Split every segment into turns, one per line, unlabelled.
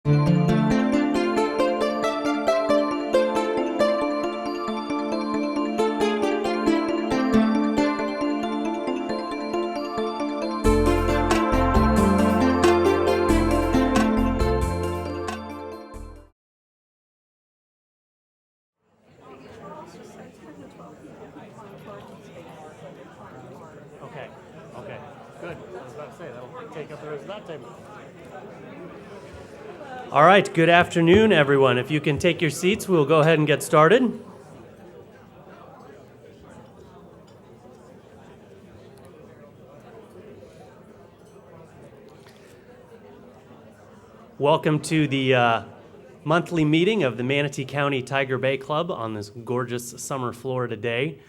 Okay, good. I was about to say, that'll take up the rest of that table. All right, good afternoon, everyone. If you can take your seats, we'll go ahead and get started. Welcome to the monthly meeting of the Manatee County Tiger Bay Club on this gorgeous summer Florida day.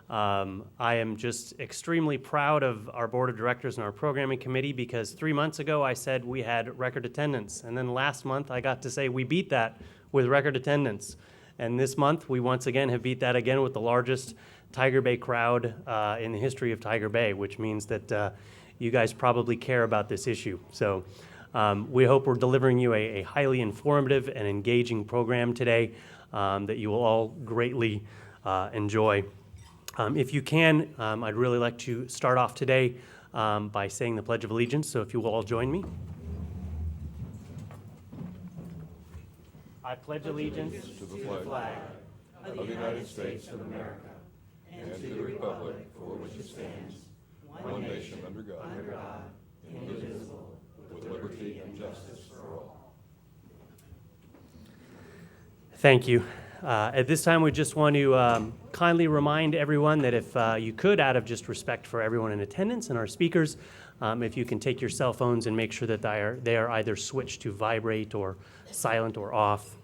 I am just extremely proud of our board of directors and our programming committee because 3 months ago I said we had record attendance, and then last month I got to say we beat that with record attendance. And this month we once again have beat that again with the largest Tiger Bay crowd in the history of Tiger Bay, which means that you guys probably care about this issue. So we hope we're delivering you a highly informative and engaging program today that you will all greatly enjoy. If you can, I'd really like to start off today by saying the Pledge of Allegiance, so if you will all join me. I pledge allegiance
to the flag of the United States of America and to the republic for which it stands, one nation under God, indivisible, with liberty and justice for all.
Thank you. At this time, we just want to kindly remind everyone that if you could, out of just respect for everyone in attendance and our speakers, if you can take your cell phones and make sure that they are either switched to vibrate or silent or off.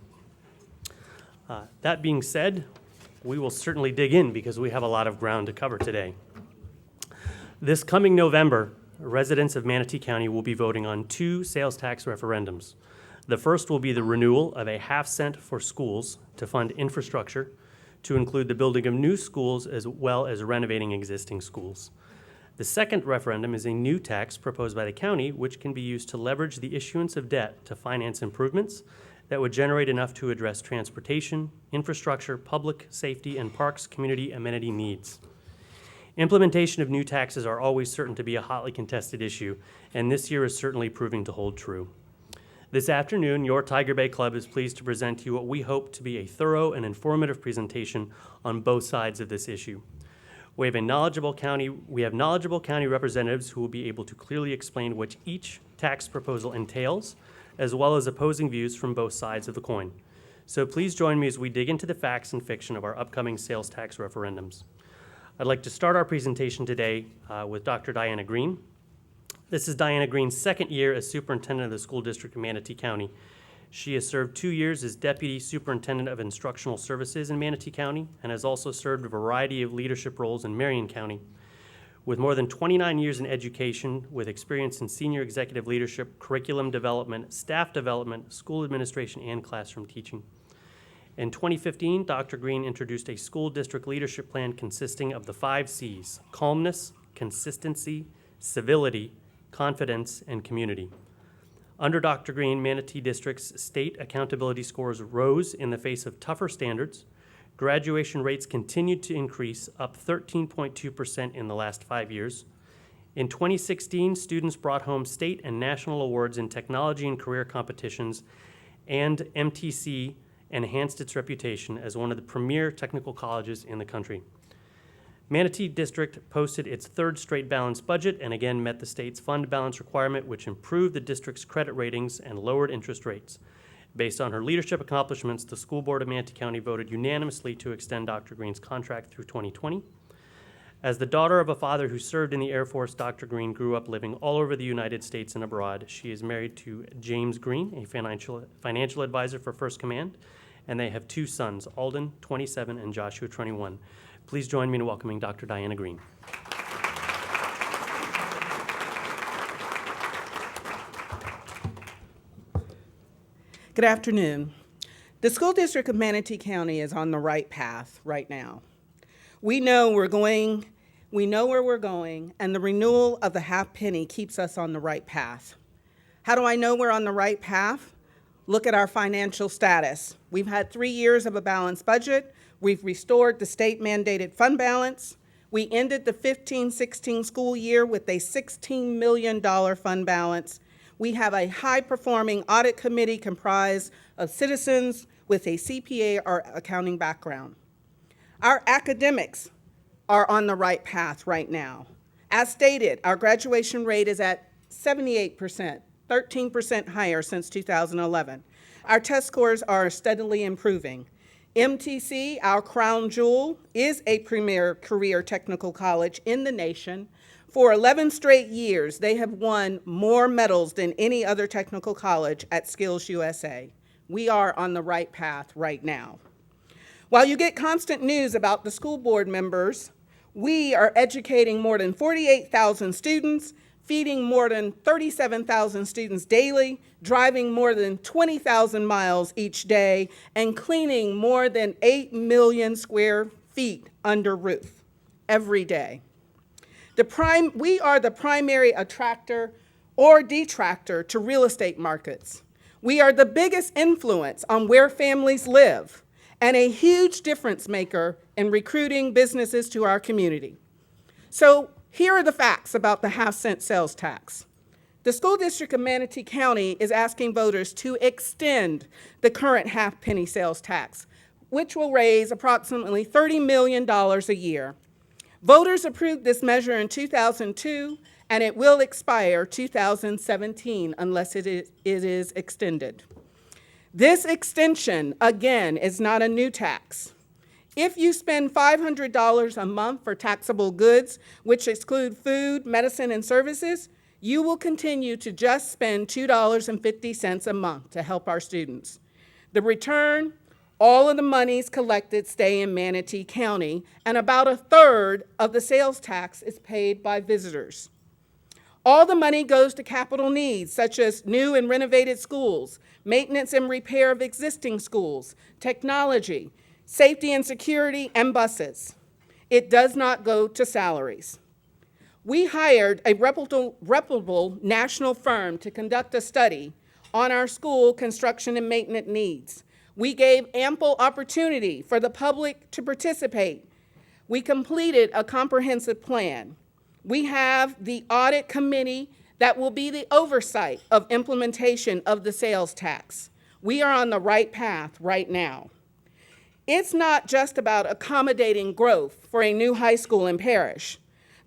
That being said, we will certainly dig in because we have a lot of ground to cover today. This coming November, residents of Manatee County will be voting on 2 sales tax referendums. The first will be the renewal of a half-cent for schools to fund infrastructure to include the building of new schools as well as renovating existing schools. The second referendum is a new tax proposed by the county which can be used to leverage the issuance of debt to finance improvements that would generate enough to address transportation, infrastructure, public safety, and parks community amenity needs. Implementation of new taxes are always certain to be a hotly contested issue, and this year is certainly proving to hold true. This afternoon, your Tiger Bay Club is pleased to present to you what we hope to be a thorough and informative presentation on both sides of this issue. We have knowledgeable county representatives who will be able to clearly explain what each tax proposal entails, as well as opposing views from both sides of the coin. So please join me as we dig into the facts and fiction of our upcoming sales tax referendums. I'd like to start our presentation today with Dr. Diana Greene. This is Diana Greene's second year as superintendent of the school district of Manatee County. She has served 2 years as deputy superintendent of instructional services in Manatee County and has also served a variety of leadership roles in Marion County. With more than 29 years in education, with experience in senior executive leadership, curriculum development, staff development, school administration, and classroom teaching. In 2015, Dr. Greene introduced a school district leadership plan consisting of the 5 C's: calmness, consistency, civility, confidence, and community. Under Dr. Greene, Manatee District's state accountability scores rose in the face of tougher standards. Graduation rates continued to increase, up 13.2% in the last 5 years. In 2016, students brought home state and national awards in technology and career competitions, and MTC enhanced its reputation as one of the premier technical colleges in the country. Manatee District posted its 3rd straight balanced budget and again met the state's fund balance requirement, which improved the district's credit ratings and lowered interest rates. Based on her leadership accomplishments, the school board of Manatee County voted unanimously to extend Dr. Greene's contract through 2020. As the daughter of a father who served in the Air Force, Dr. Greene grew up living all over the United States and abroad. She is married to James Greene, a financial advisor for First Command, and they have 2 sons, Alden, 27, and Joshua, 21. Please join me in welcoming Dr. Diana Greene.
Good afternoon. The school district of Manatee County is on the right path right now. We know where we're going, and the renewal of the half penny keeps us on the right path. How do I know we're on the right path? look at our financial status. We've had 3 years of a balanced budget. We've restored the state-mandated fund balance. We ended the 15-16 school year with a $16 million fund balance. We have a high-performing audit committee comprised of citizens with a CPA or accounting background. Our academics are on the right path right now. As stated, our graduation rate is at 78%, 13% higher since 2011. Our test scores are steadily improving. MTC, our crown jewel, is a premier career technical college in the nation. For 11 straight years, they have won more medals than any other technical college at Skills USA. We are on the right path right now. While you get constant news about the school board members, we are educating more than 48,000 students, feeding more than 37,000 students daily, driving more than 20,000 miles each day, and cleaning more than 8 million square feet under roof every day. We are the primary attractor or detractor to real estate markets. We are the biggest influence on where families live and a huge difference maker in recruiting businesses to our community. So here are the facts about the half-cent sales tax. The school district of Manatee County is asking voters to extend the current half-penny sales tax, which will raise approximately $30 million a year. Voters approved this measure in 2002, and it will expire 2017 unless it is extended. This extension, again, is not a new tax. If you spend $500 a month for taxable goods, which exclude food, medicine, and services, you will continue to just spend $2.50 a month to help our students. The return, all of the monies collected stay in Manatee County, and about a third of the sales tax is paid by visitors. All the money goes to capital needs, such as new and renovated schools, maintenance and repair of existing schools, technology, safety and security, and buses. It does not go to salaries. We hired a reputable national firm to conduct a study on our school construction and maintenance needs. We gave ample opportunity for the public to participate. We completed a comprehensive plan. We have the audit committee that will be the oversight of implementation of the sales tax. We are on the right path right now. It's not just about accommodating growth for a new high school in Parrish.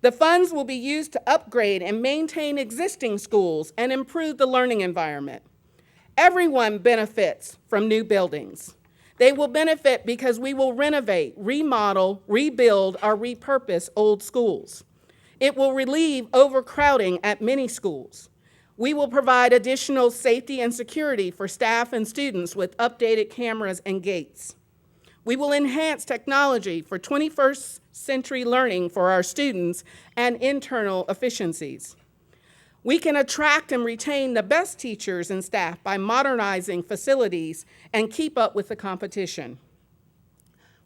The funds will be used to upgrade and maintain existing schools and improve the learning environment. Everyone benefits from new buildings. They will benefit because we will renovate, remodel, rebuild, or repurpose old schools. It will relieve overcrowding at many schools. We will provide additional safety and security for staff and students with updated cameras and gates. We will enhance technology for 21st century learning for our students and internal efficiencies. We can attract and retain the best teachers and staff by modernizing facilities and keep up with the competition.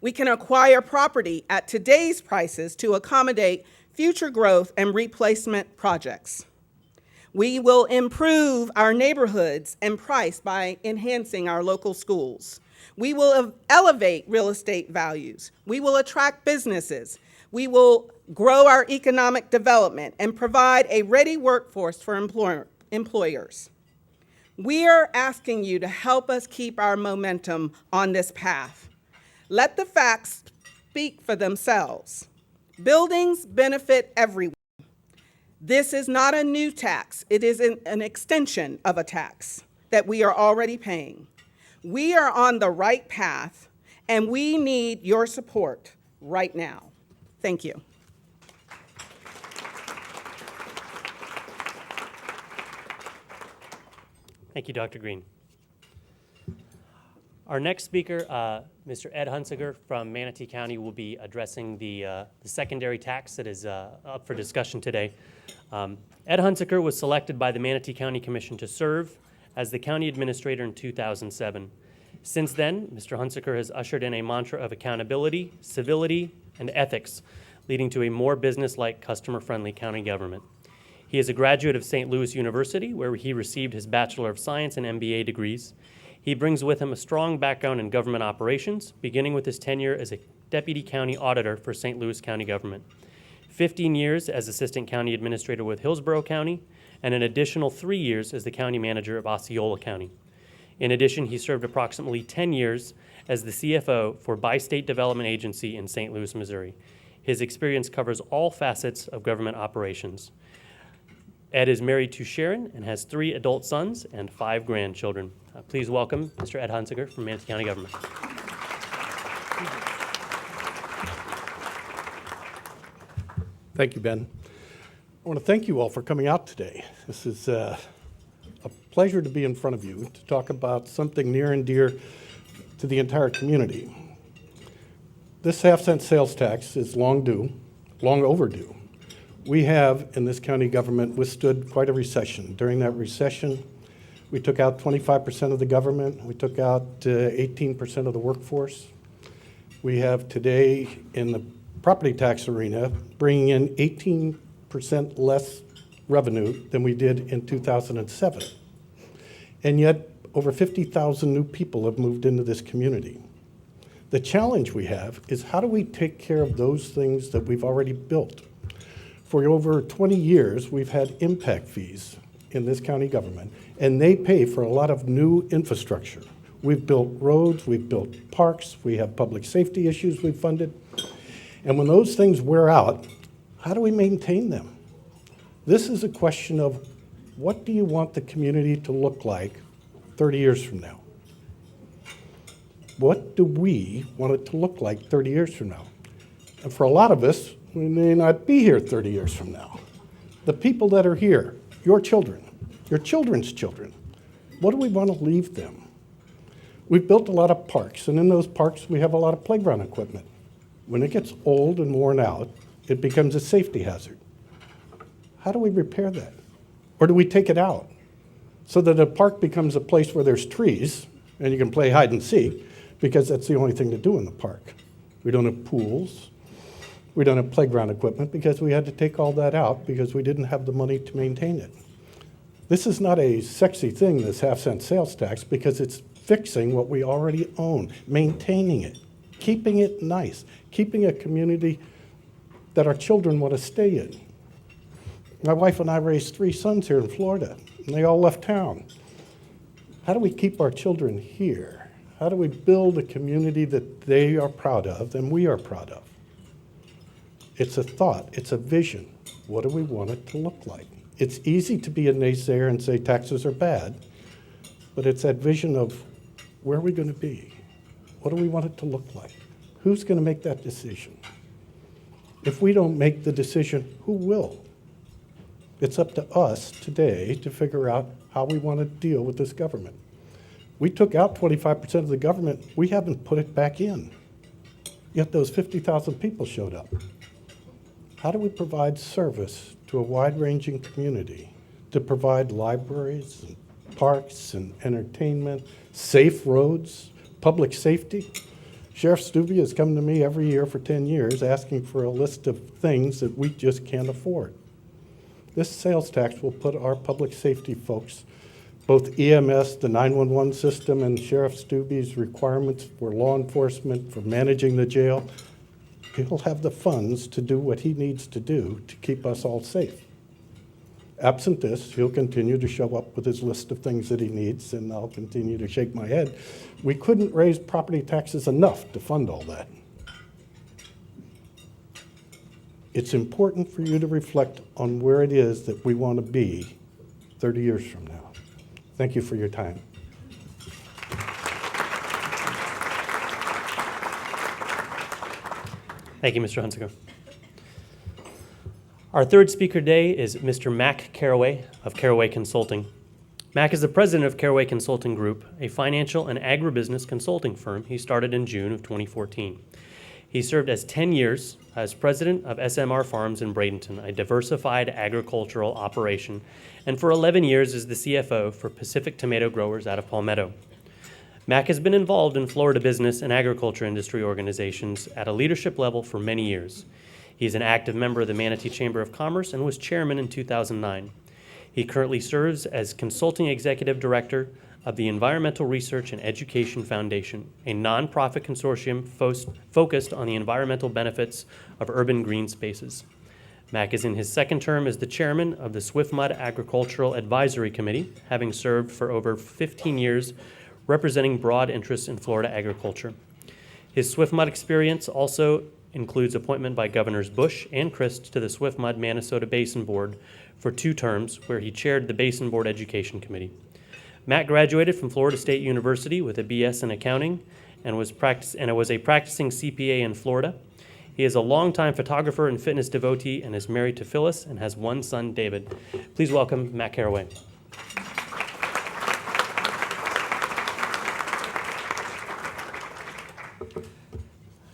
We can acquire property at today's prices to accommodate future growth and replacement projects. We will improve our neighborhoods and price by enhancing our local schools. We will elevate real estate values. We will attract businesses. We will grow our economic development and provide a ready workforce for employers. We are asking you to help us keep our momentum on this path. Let the facts speak for themselves. Buildings benefit everyone. This is not a new tax. It is an extension of a tax that we are already paying. We are on the right path, and we need your support right now. Thank you.
Thank you, Dr. Greene. Our next speaker, Mr. Ed Hunzeker from Manatee County, will be addressing the secondary tax that is up for discussion today. Ed Hunzeker was selected by the Manatee County Commission to serve as the county administrator in 2007. Since then, Mr. Hunzeker has ushered in a mantra of accountability, civility, and ethics, leading to a more business-like, customer-friendly county government. He is a graduate of St. Louis University, where he received his Bachelor of Science and MBA degrees. He brings with him a strong background in government operations, beginning with his tenure as a Deputy County Auditor for St. Louis County Government, 15 years as Assistant County Administrator with Hillsborough County, and an additional 3 years as the County Manager of Osceola County. In addition, he served approximately 10 years as the CFO for Bi-State Development Agency in St. Louis, Missouri. His experience covers all facets of government operations. Ed is married to Sharon and has 3 adult sons and 5 grandchildren. Please welcome Mr. Ed Hunzeker from Manatee County Government.
Thank you, Ben. I want to thank you all for coming out today. This is a pleasure to be in front of you to talk about something near and dear to the entire community. This half-cent sales tax is long overdue. We have, in this county government, withstood quite a recession. During that recession, we took out 25% of the government. We took out 18% of the workforce. We have today, in the property tax arena, bringing in 18% less revenue than we did in 2007. And yet, over 50,000 new people have moved into this community. The challenge we have is how do we take care of those things that we've already built? For over 20 years, we've had impact fees in this county government, and they pay for a lot of new infrastructure. We've built roads, we've built parks, we have public safety issues we've funded. And when those things wear out, how do we maintain them? This is a question of what do you want the community to look like 30 years from now? What do we want it to look like 30 years from now? And for a lot of us, we may not be here 30 years from now. The people that are here, your children, your children's children, what do we want to leave them? We've built a lot of parks, and in those parks we have a lot of playground equipment. When it gets old and worn out, it becomes a safety hazard. How do we repair that? Or do we take it out so that a park becomes a place where there's trees and you can play hide and seek because that's the only thing to do in the park? We don't have pools. We don't have playground equipment because we had to take all that out because we didn't have the money to maintain it. This is not a sexy thing, this half-cent sales tax, because it's fixing what we already own, maintaining it, keeping it nice, keeping a community that our children want to stay in. My wife and I raised 3 sons here in Florida, and they all left town. How do we keep our children here? How do we build a community that they are proud of and we are proud of? It's a thought, it's a vision. What do we want it to look like? It's easy to be a naysayer and say taxes are bad, but it's that vision of where are we going to be? What do we want it to look like? Who's going to make that decision? If we don't make the decision, who will? It's up to us today to figure out how we want to deal with this government. We took out 25% of the government. We haven't put it back in. Yet those 50,000 people showed up. How do we provide service to a wide-ranging community, to provide libraries, and parks, and entertainment, safe roads, public safety? Sheriff Stubbe has come to me every year for 10 years asking for a list of things that we just can't afford. This sales tax will put our public safety folks, both EMS, the 911 system, and Sheriff Stubbe's requirements for law enforcement, for managing the jail, he'll have the funds to do what he needs to do to keep us all safe. Absent this, he'll continue to show up with his list of things that he needs, and I'll continue to shake my head. We couldn't raise property taxes enough to fund all that. It's important for you to reflect on where it is that we want to be 30 years from now. Thank you for your time.
Thank you, Mr. Hunzeker. Our third speaker today is Mr. Mac Carraway of Carraway Consulting. Mac is the president of Carraway Consulting Group, a financial and agribusiness consulting firm he started in June of 2014. He served as 10 years as president of SMR Farms in Bradenton, a diversified agricultural operation, and for 11 years as the CFO for Pacific Tomato Growers out of Palmetto. Mac has been involved in Florida business and agriculture industry organizations at a leadership level for many years. He is an active member of the Manatee Chamber of Commerce and was chairman in 2009. He currently serves as consulting executive director of the Environmental Research and Education Foundation, a nonprofit consortium focused on the environmental benefits of urban green spaces. Mac is in his second term as the chairman of the Swiftmud Agricultural Advisory Committee, having served for over 15 years representing broad interests in Florida agriculture. His Swiftmud experience also includes appointment by Governors Bush and Crist to the Swiftmud Manasota Basin Board for 2 terms, where he chaired the Basin Board Education Committee. Matt graduated from Florida State University with a BS in accounting and was a practicing CPA in Florida. He is a longtime photographer and fitness devotee and is married to Phyllis and has 1 son, David. Please welcome Matt Carraway.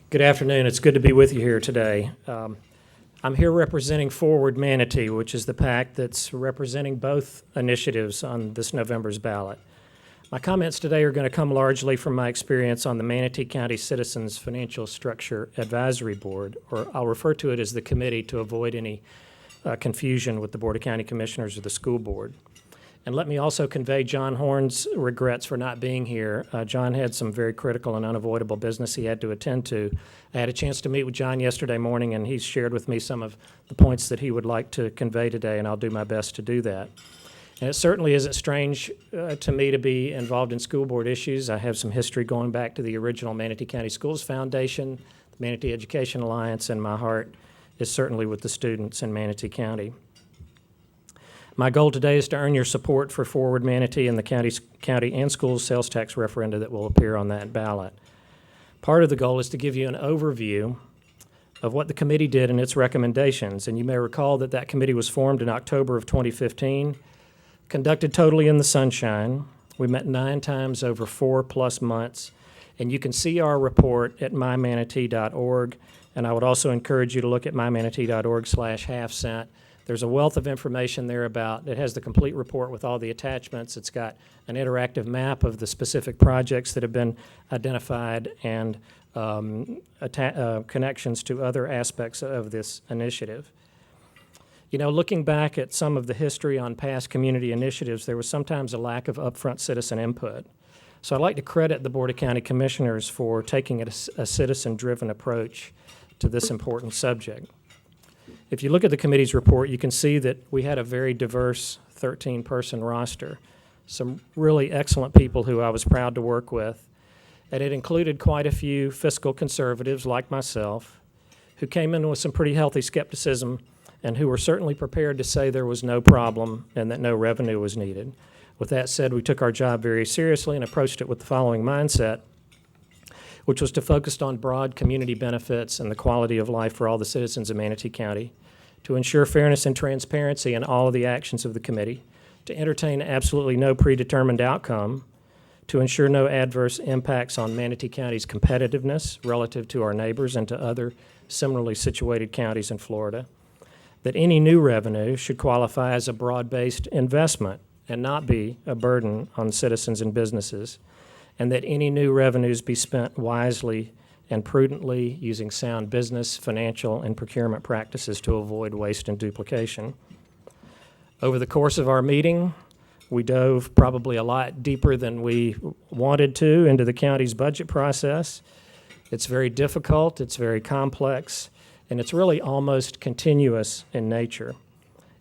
Good afternoon. It's good to be with you here today. I'm here representing Forward Manatee, which is the PAC that's representing both initiatives on this November's ballot. My comments today are going to come largely from my experience on the Manatee County Citizens Financial Structure Advisory Board, or I'll refer to it as the committee to avoid any confusion with the Board of County Commissioners or the school board. And let me also convey John Horn's regrets for not being here. John had some very critical and unavoidable business he had to attend to. I had a chance to meet with John yesterday morning, and he's shared with me some of the points that he would like to convey today, and I'll do my best to do that. And it certainly isn't strange to me to be involved in school board issues. I have some history going back to the original Manatee County Schools Foundation, the Manatee Education Alliance, and my heart is certainly with the students in Manatee County. My goal today is to earn your support for Forward Manatee and the county and schools sales tax referenda that will appear on that ballot. Part of the goal is to give you an overview of what the committee did and its recommendations. And you may recall that that committee was formed in October of 2015, conducted totally in the sunshine. We met 9 times over 4+ months. And you can see our report at mymanatee.org. And I would also encourage you to look at mymanatee.org/half-cent. There's a wealth of information there it has the complete report with all the attachments. It's got an interactive map of the specific projects that have been identified and connections to other aspects of this initiative. You know, looking back at some of the history on past community initiatives, there was sometimes a lack of upfront citizen input. So I'd like to credit the Board of County Commissioners for taking a citizen-driven approach to this important subject. If you look at the committee's report, you can see that we had a very diverse 13-person roster, some really excellent people who I was proud to work with, and it included quite a few fiscal conservatives like myself who came in with some pretty healthy skepticism and who were certainly prepared to say there was no problem and that no revenue was needed. With that said, we took our job very seriously and approached it with the following mindset, which was to focus on broad community benefits and the quality of life for all the citizens of Manatee County, to ensure fairness and transparency in all of the actions of the committee, to entertain absolutely no predetermined outcome, to ensure no adverse impacts on Manatee County's competitiveness relative to our neighbors and to other similarly situated counties in Florida, that any new revenue should qualify as a broad-based investment and not be a burden on citizens and businesses, and that any new revenues be spent wisely and prudently using sound business, financial, and procurement practices to avoid waste and duplication. Over the course of our meeting, we dove probably a lot deeper than we wanted to into the county's budget process. It's very difficult, it's very complex, and it's really almost continuous in nature.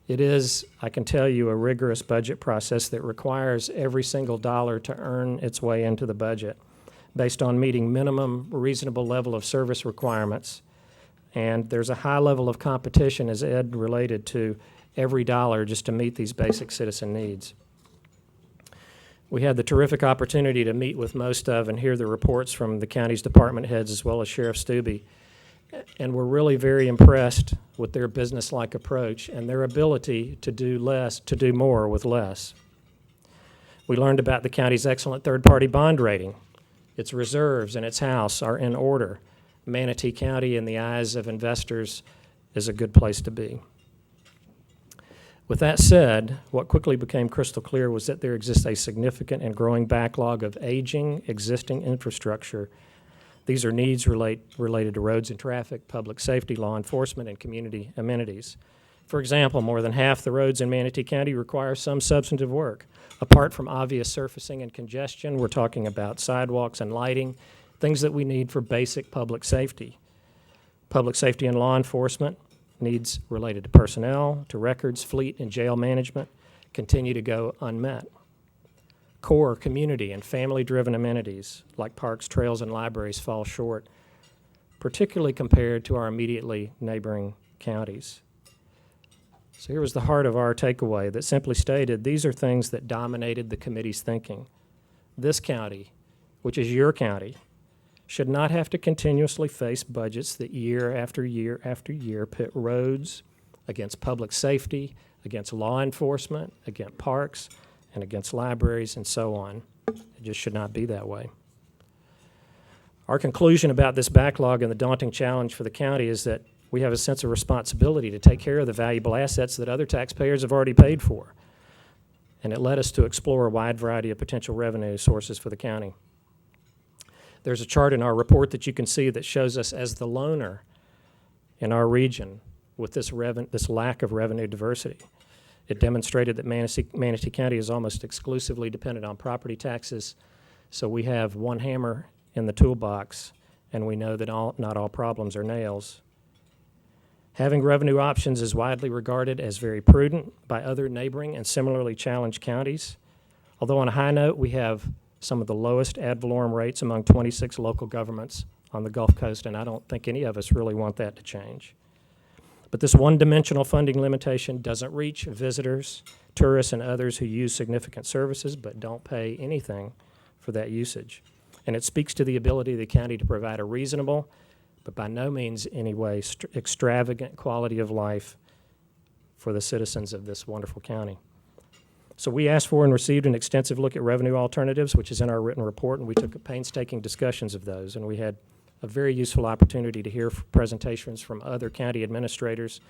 It is, I can tell you, a rigorous budget process that requires every single dollar to earn its way into the budget based on meeting minimum reasonable level of service requirements. And there's a high level of competition, as Ed related to, every dollar just to meet these basic citizen needs. We had the terrific opportunity to meet with most of and hear the reports from the county's department heads as well as Sheriff Stubbe. And we're really very impressed with their business-like approach and their ability to do more with less. We learned about the county's excellent third-party bond rating. Its reserves and its house are in order. Manatee County, in the eyes of investors, is a good place to be. With that said, what quickly became crystal clear was that there exists a significant and growing backlog of aging, existing infrastructure These are needs related to roads and traffic, public safety, law enforcement, and community amenities. For example, more than half the roads in Manatee County require some substantive work. Apart from obvious surfacing and congestion, we're talking about sidewalks and lighting, things that we need for basic public safety. Public safety and law enforcement needs related to personnel, to records, fleet, and jail management continue to go unmet. Core community and family-driven amenities like parks, trails, and libraries fall short, particularly compared to our immediately neighboring counties. So here was the heart of our takeaway that simply stated these are things that dominated the committee's thinking. This county, which is your county, should not have to continuously face budgets that year after year after year pit roads against public safety, against law enforcement, against parks, and against libraries, and so on. It just should not be that way. Our conclusion about this backlog and the daunting challenge for the county is that we have a sense of responsibility to take care of the valuable assets that other taxpayers have already paid for. And it led us to explore a wide variety of potential revenue sources for the county. There's a chart in our report that you can see that shows us as the loner in our region with this lack of revenue diversity. It demonstrated that Manatee County is almost exclusively dependent on property taxes, so we have one hammer in the toolbox, and we know that not all problems are nails. Having revenue options is widely regarded as very prudent by other neighboring and similarly challenged counties. Although on a high note, we have some of the lowest ad valorem rates among 26 local governments on the Gulf Coast, and I don't think any of us really want that to change. But this one-dimensional funding limitation doesn't reach visitors, tourists, and others who use significant services but don't pay anything for that usage. And it speaks to the ability of the county to provide a reasonable, but by no means anyway extravagant quality of life for the citizens of this wonderful county. So we asked for and received an extensive look at revenue alternatives, which is in our written report, and we took painstaking discussions of those, and we had a very useful opportunity to hear presentations from other county administrators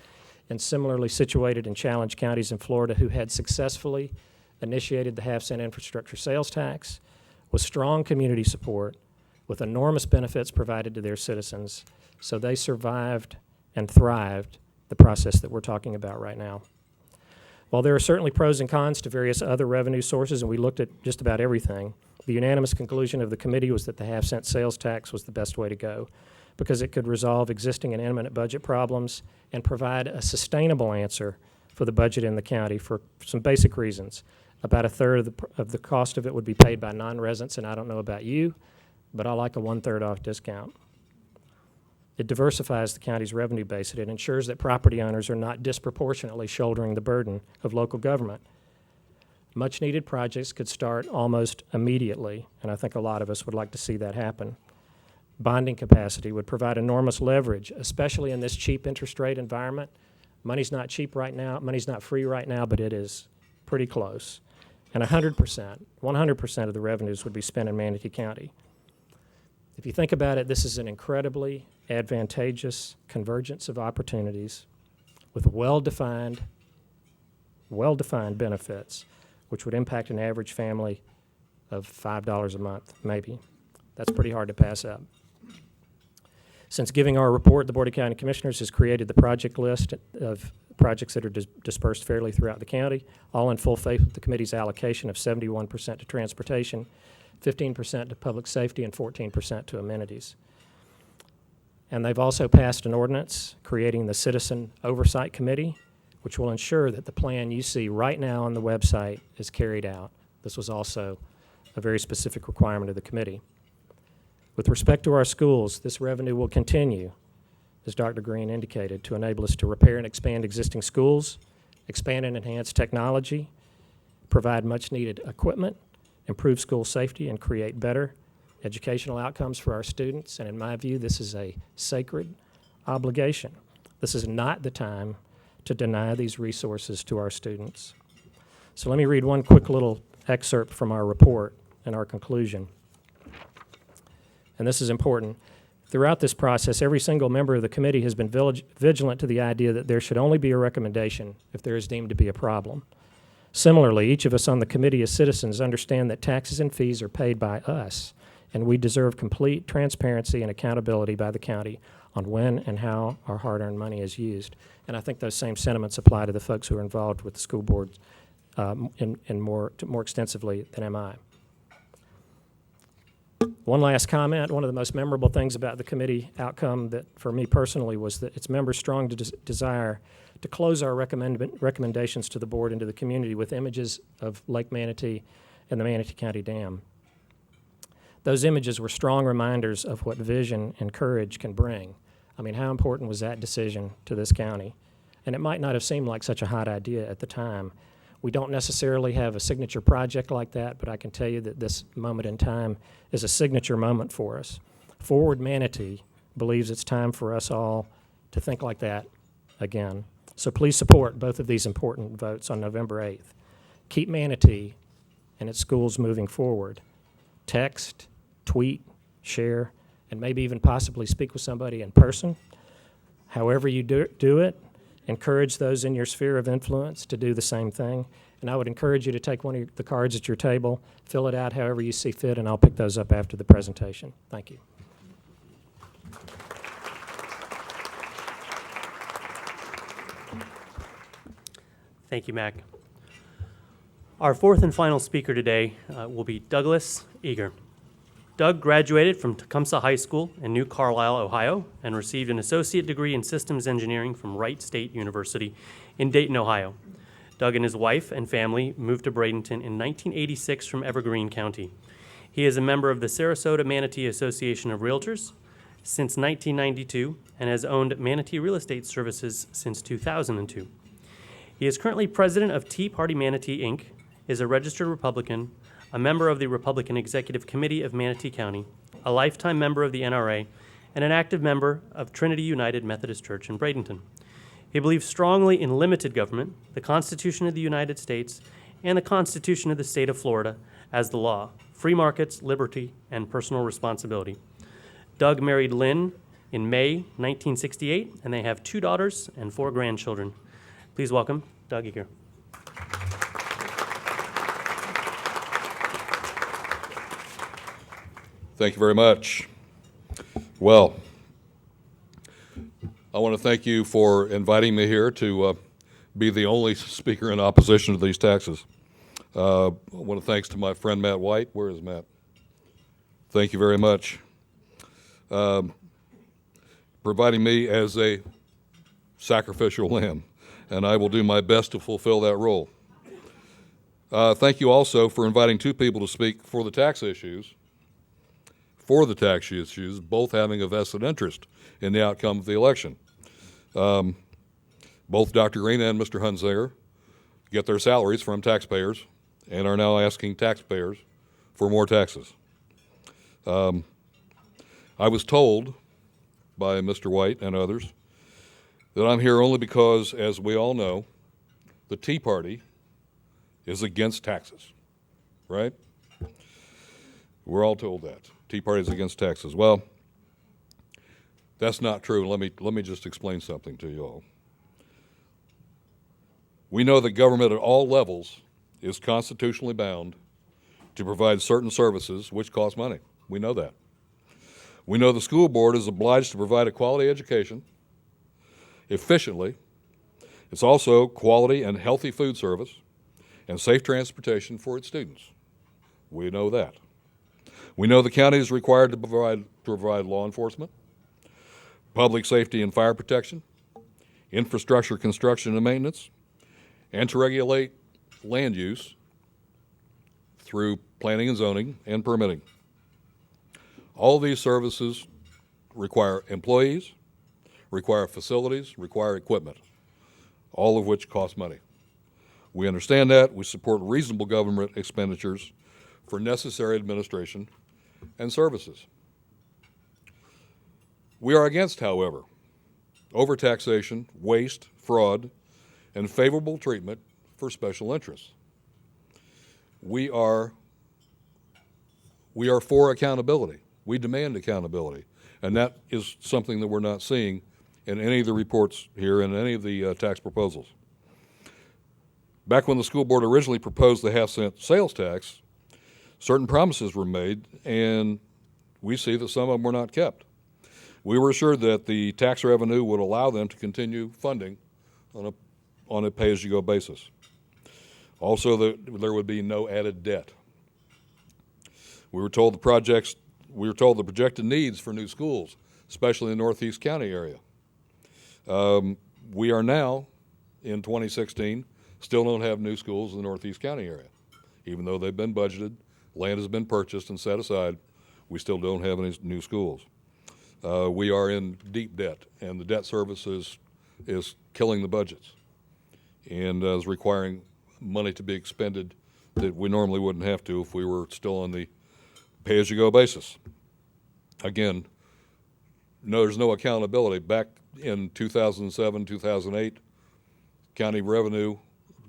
and similarly situated and challenged counties in Florida who had successfully initiated the half-cent infrastructure sales tax with strong community support, with enormous benefits provided to their citizens, so they survived and thrived the process that we're talking about right now. While there are certainly pros and cons to various other revenue sources, and we looked at just about everything, the unanimous conclusion of the committee was that the half-cent sales tax was the best way to go because it could resolve existing and imminent budget problems and provide a sustainable answer for the budget in the county for some basic reasons. About a third of the cost of it would be paid by non-residents, and I don't know about you, but I like a 1/3 off discount. It diversifies the county's revenue base, and it ensures that property owners are not disproportionately shouldering the burden of local government. Much-needed projects could start almost immediately, and I think a lot of us would like to see that happen. Bonding capacity would provide enormous leverage, especially in this cheap interest rate environment. Money's not cheap right now, money's not free right now, but it is pretty close. And 100% of the revenues would be spent in Manatee County. If you think about it, this is an incredibly advantageous convergence of opportunities with well-defined benefits, which would impact an average family of $5 a month, maybe. That's pretty hard to pass up. Since giving our report, the Board of County Commissioners has created the project list of projects that are dispersed fairly throughout the county, all in full faith with the committee's allocation of 71% to transportation, 15% to public safety, and 14% to amenities. And they've also passed an ordinance creating the Citizen Oversight Committee, which will ensure that the plan you see right now on the website is carried out. This was also a very specific requirement of the committee. With respect to our schools, this revenue will continue, as Dr. Greene indicated, to enable us to repair and expand existing schools, expand and enhance technology, provide much-needed equipment, improve school safety, and create better educational outcomes for our students. And in my view, this is a sacred obligation. This is not the time to deny these resources to our students. So let me read one quick little excerpt from our report and our conclusion. And this is important. Throughout this process, every single member of the committee has been vigilant to the idea that there should only be a recommendation if there is deemed to be a problem. Similarly, each of us on the committee as citizens understand that taxes and fees are paid by us and we deserve complete transparency and accountability by the county on when and how our hard-earned money is used. And I think those same sentiments apply to the folks who are involved with the school board more extensively than am I. One last comment. One of the most memorable things about the committee outcome that for me personally was that its members' strong desire to close our recommendations to the board and to the community with images of Lake Manatee and the Manatee County Dam. Those images were strong reminders of what vision and courage can bring. I mean, how important was that decision to this county? And it might not have seemed like such a hot idea at the time. We don't necessarily have a signature project like that, but I can tell you that this moment in time is a signature moment for us. Forward Manatee believes it's time for us all to think like that again. So please support both of these important votes on November 8th. Keep Manatee and its schools moving forward. Text, tweet, share, and maybe even possibly speak with somebody in person. However you do it, encourage those in your sphere of influence to do the same thing. And I would encourage you to take one of the cards at your table, fill it out however you see fit, and I'll pick those up after the presentation. Thank you.
Thank you, Mac. Our fourth and final speaker today will be Douglas Eager. Doug graduated from Tecumseh High School in New Carlisle, Ohio, and received an associate degree in systems engineering from Wright State University in Dayton, Ohio. Doug and his wife and family moved to Bradenton in 1986 from Evergreen County. He is a member of the Sarasota Manatee Association of Realtors since 1992 and has owned Manatee Real Estate Services since 2002. He is currently president of Tea Party Manatee, Inc., is a registered Republican, a member of the Republican Executive Committee of Manatee County, a lifetime member of the NRA, and an active member of Trinity United Methodist Church in Bradenton. He believes strongly in limited government, the Constitution of the United States, and the Constitution of the state of Florida as the law, free markets, liberty, and personal responsibility. Doug married Lynn in May 1968, and they have 2 daughters and 4 grandchildren. Please welcome Doug Eager.
Thank you very much. Well, I want to thank you for inviting me here to be the only speaker in opposition to these taxes. I want to thanks to my friend Matt White. Where is Matt? Thank you very much. Providing me as a sacrificial lamb, and I will do my best to fulfill that role. Thank you also for inviting 2 people to speak for the tax issues, both having a vested interest in the outcome of the election. Both Dr. Greene and Mr. Hunzeker get their salaries from taxpayers and are now asking taxpayers for more taxes. I was told by Mr. White and others that I'm here only because, as we all know, the Tea Party is against taxes, right? We're all told that. Tea Party is against taxes. Well, that's not true. Let me just explain something to you all. We know that government at all levels is constitutionally bound to provide certain services which cost money. We know that. We know the school board is obliged to provide a quality education efficiently. It's also quality and healthy food service and safe transportation for its students. We know that. We know the county is required to provide law enforcement, public safety and fire protection, infrastructure construction and maintenance, and to regulate land use through planning and zoning and permitting. All these services require employees, require facilities, require equipment, all of which cost money. We understand that. We support reasonable government expenditures for necessary administration and services. We are against, however, overtaxation, waste, fraud, and favorable treatment for special interests. We are for accountability. We demand accountability, and that is something that we're not seeing in any of the reports here and any of the tax proposals. Back when the school board originally proposed the half-cent sales tax, certain promises were made, and we see that some of them were not kept. We were assured that the tax revenue would allow them to continue funding on a pay-as-you-go basis. Also, that there would be no added debt. We were told the projected needs for new schools, especially in the Northeast County area. We are now, in 2016, still don't have new schools in the Northeast County area. Even though they've been budgeted, land has been purchased and set aside, we still don't have any new schools. We are in deep debt, and the debt service is killing the budgets and is requiring money to be expended that we normally wouldn't have to if we were still on the pay-as-you-go basis. Again, no, there's no accountability. Back in 2007, 2008, county revenue,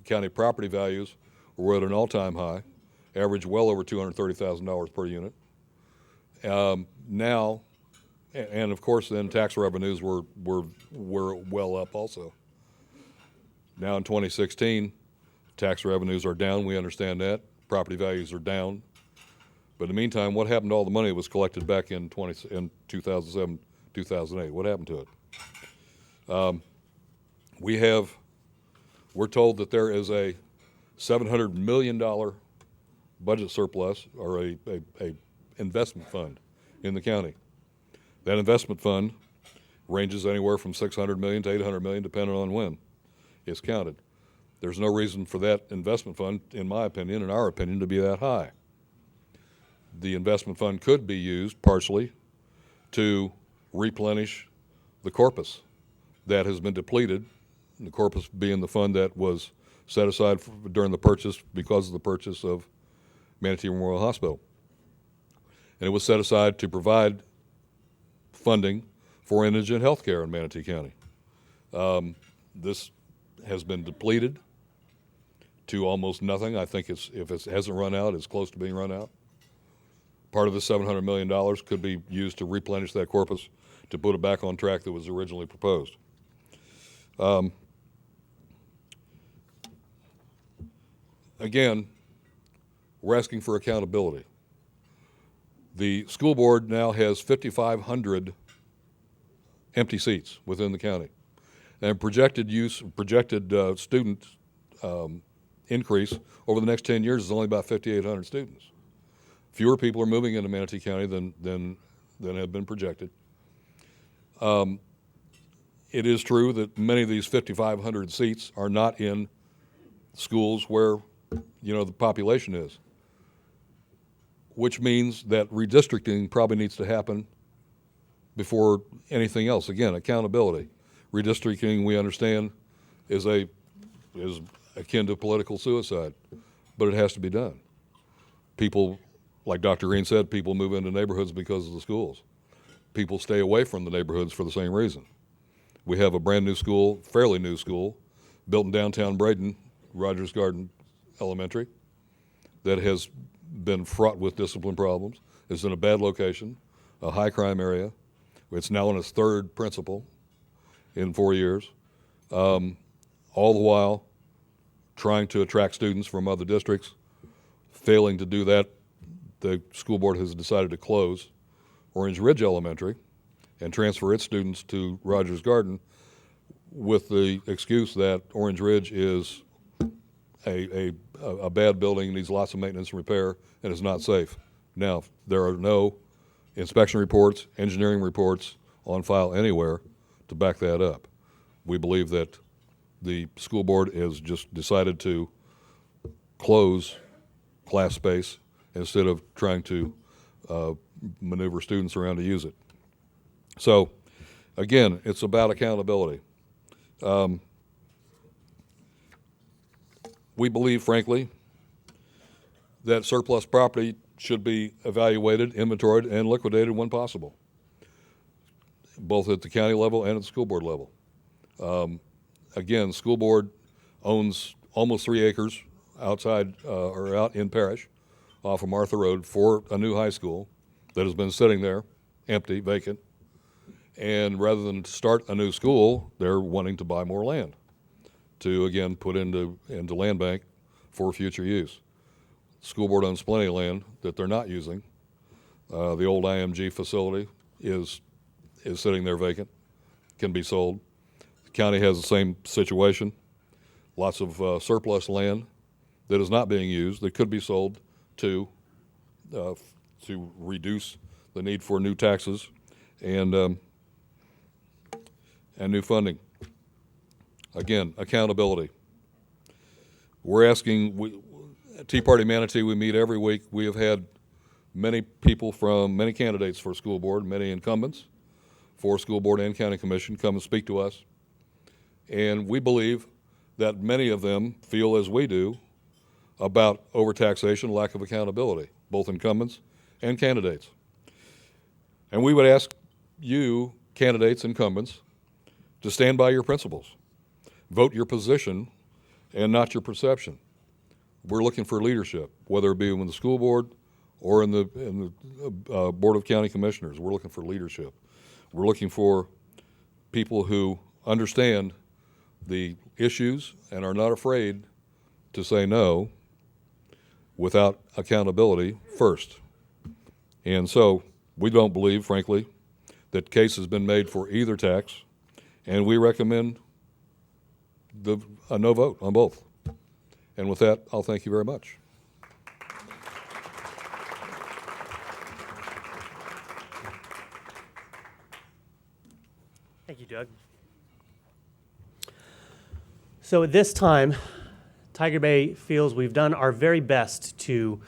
county property values were at an all-time high, averaged well over $230,000 per unit. Now, and of course then tax revenues were well up also. Now in 2016, tax revenues are down, we understand that. Property values are down. But in the meantime, what happened to all the money that was collected back in 2007, 2008? What happened to it? We're told that there is a $700 million budget surplus, or a investment fund in the county. That investment fund ranges anywhere from $600 million to $800 million, depending on when it's counted. There's no reason for that investment fund, in my opinion, in our opinion, to be that high. The investment fund could be used partially to replenish the corpus that has been depleted, the corpus being the fund that was set aside during the purchase because of the purchase of Manatee Memorial Hospital. And it was set aside to provide funding for indigent health care in Manatee County. This has been depleted to almost nothing. I think if it hasn't run out, it's close to being run out. Part of the $700 million could be used to replenish that corpus to put it back on track that was originally proposed. Again, we're asking for accountability. The school board now has 5,500 empty seats within the county. And projected student increase over the next 10 years is only about 5,800 students. Fewer people are moving into Manatee County than have been projected. It is true that many of these 5,500 seats are not in schools where, the population is, which means that redistricting probably needs to happen before anything else. Again, accountability. Redistricting, we understand, is akin to political suicide, but it has to be done. People, like Dr. Greene said, people move into neighborhoods because of the schools. People stay away from the neighborhoods for the same reason. We have a brand new school, fairly new school, built in downtown Braden, Rogers Garden Elementary, that has been fraught with discipline problems. It's in a bad location, a high crime area. It's now in its third principal in 4 years. All the while trying to attract students from other districts. Failing to do that, the school board has decided to close Orange Ridge Elementary and transfer its students to Rogers Garden with the excuse that Orange Ridge is a bad building, needs lots of maintenance and repair, and is not safe. Now, there are no inspection reports, engineering reports on file anywhere to back that up. We believe that the school board has just decided to close class space instead of trying to maneuver students around to use it. So, again, it's about accountability. We believe, frankly, that surplus property should be evaluated, inventoried, and liquidated when possible, both at the county level and at the school board level. Again, school board owns almost 3 acres outside or out in Parish off of Martha Road for a new high school that has been sitting there empty, vacant. And rather than start a new school, they're wanting to buy more land to, again, put into land bank for future use. School board owns plenty of land that they're not using The old IMG facility is sitting there vacant, can be sold. The county has the same situation. Lots of surplus land that is not being used that could be sold to reduce the need for new taxes and new funding. Again, accountability. We're asking, Tea Party Manatee, we meet every week. We have had many people from, many candidates for school board, many incumbents for school board and county commission come and speak to us. And we believe that many of them feel as we do about overtaxation, lack of accountability, both incumbents and candidates. And we would ask you, candidates, incumbents, to stand by your principles. Vote your position and not your perception. We're looking for leadership, whether it be in the school board or in the Board of County Commissioners. We're looking for leadership. We're looking for people who understand the issues and are not afraid to say no without accountability first. And so we don't believe, frankly, that case has been made for either tax, and we recommend a no vote on both. And with that, I'll thank you very much.
Thank you, Doug. So at this time, Tiger Bay feels we've done our very best to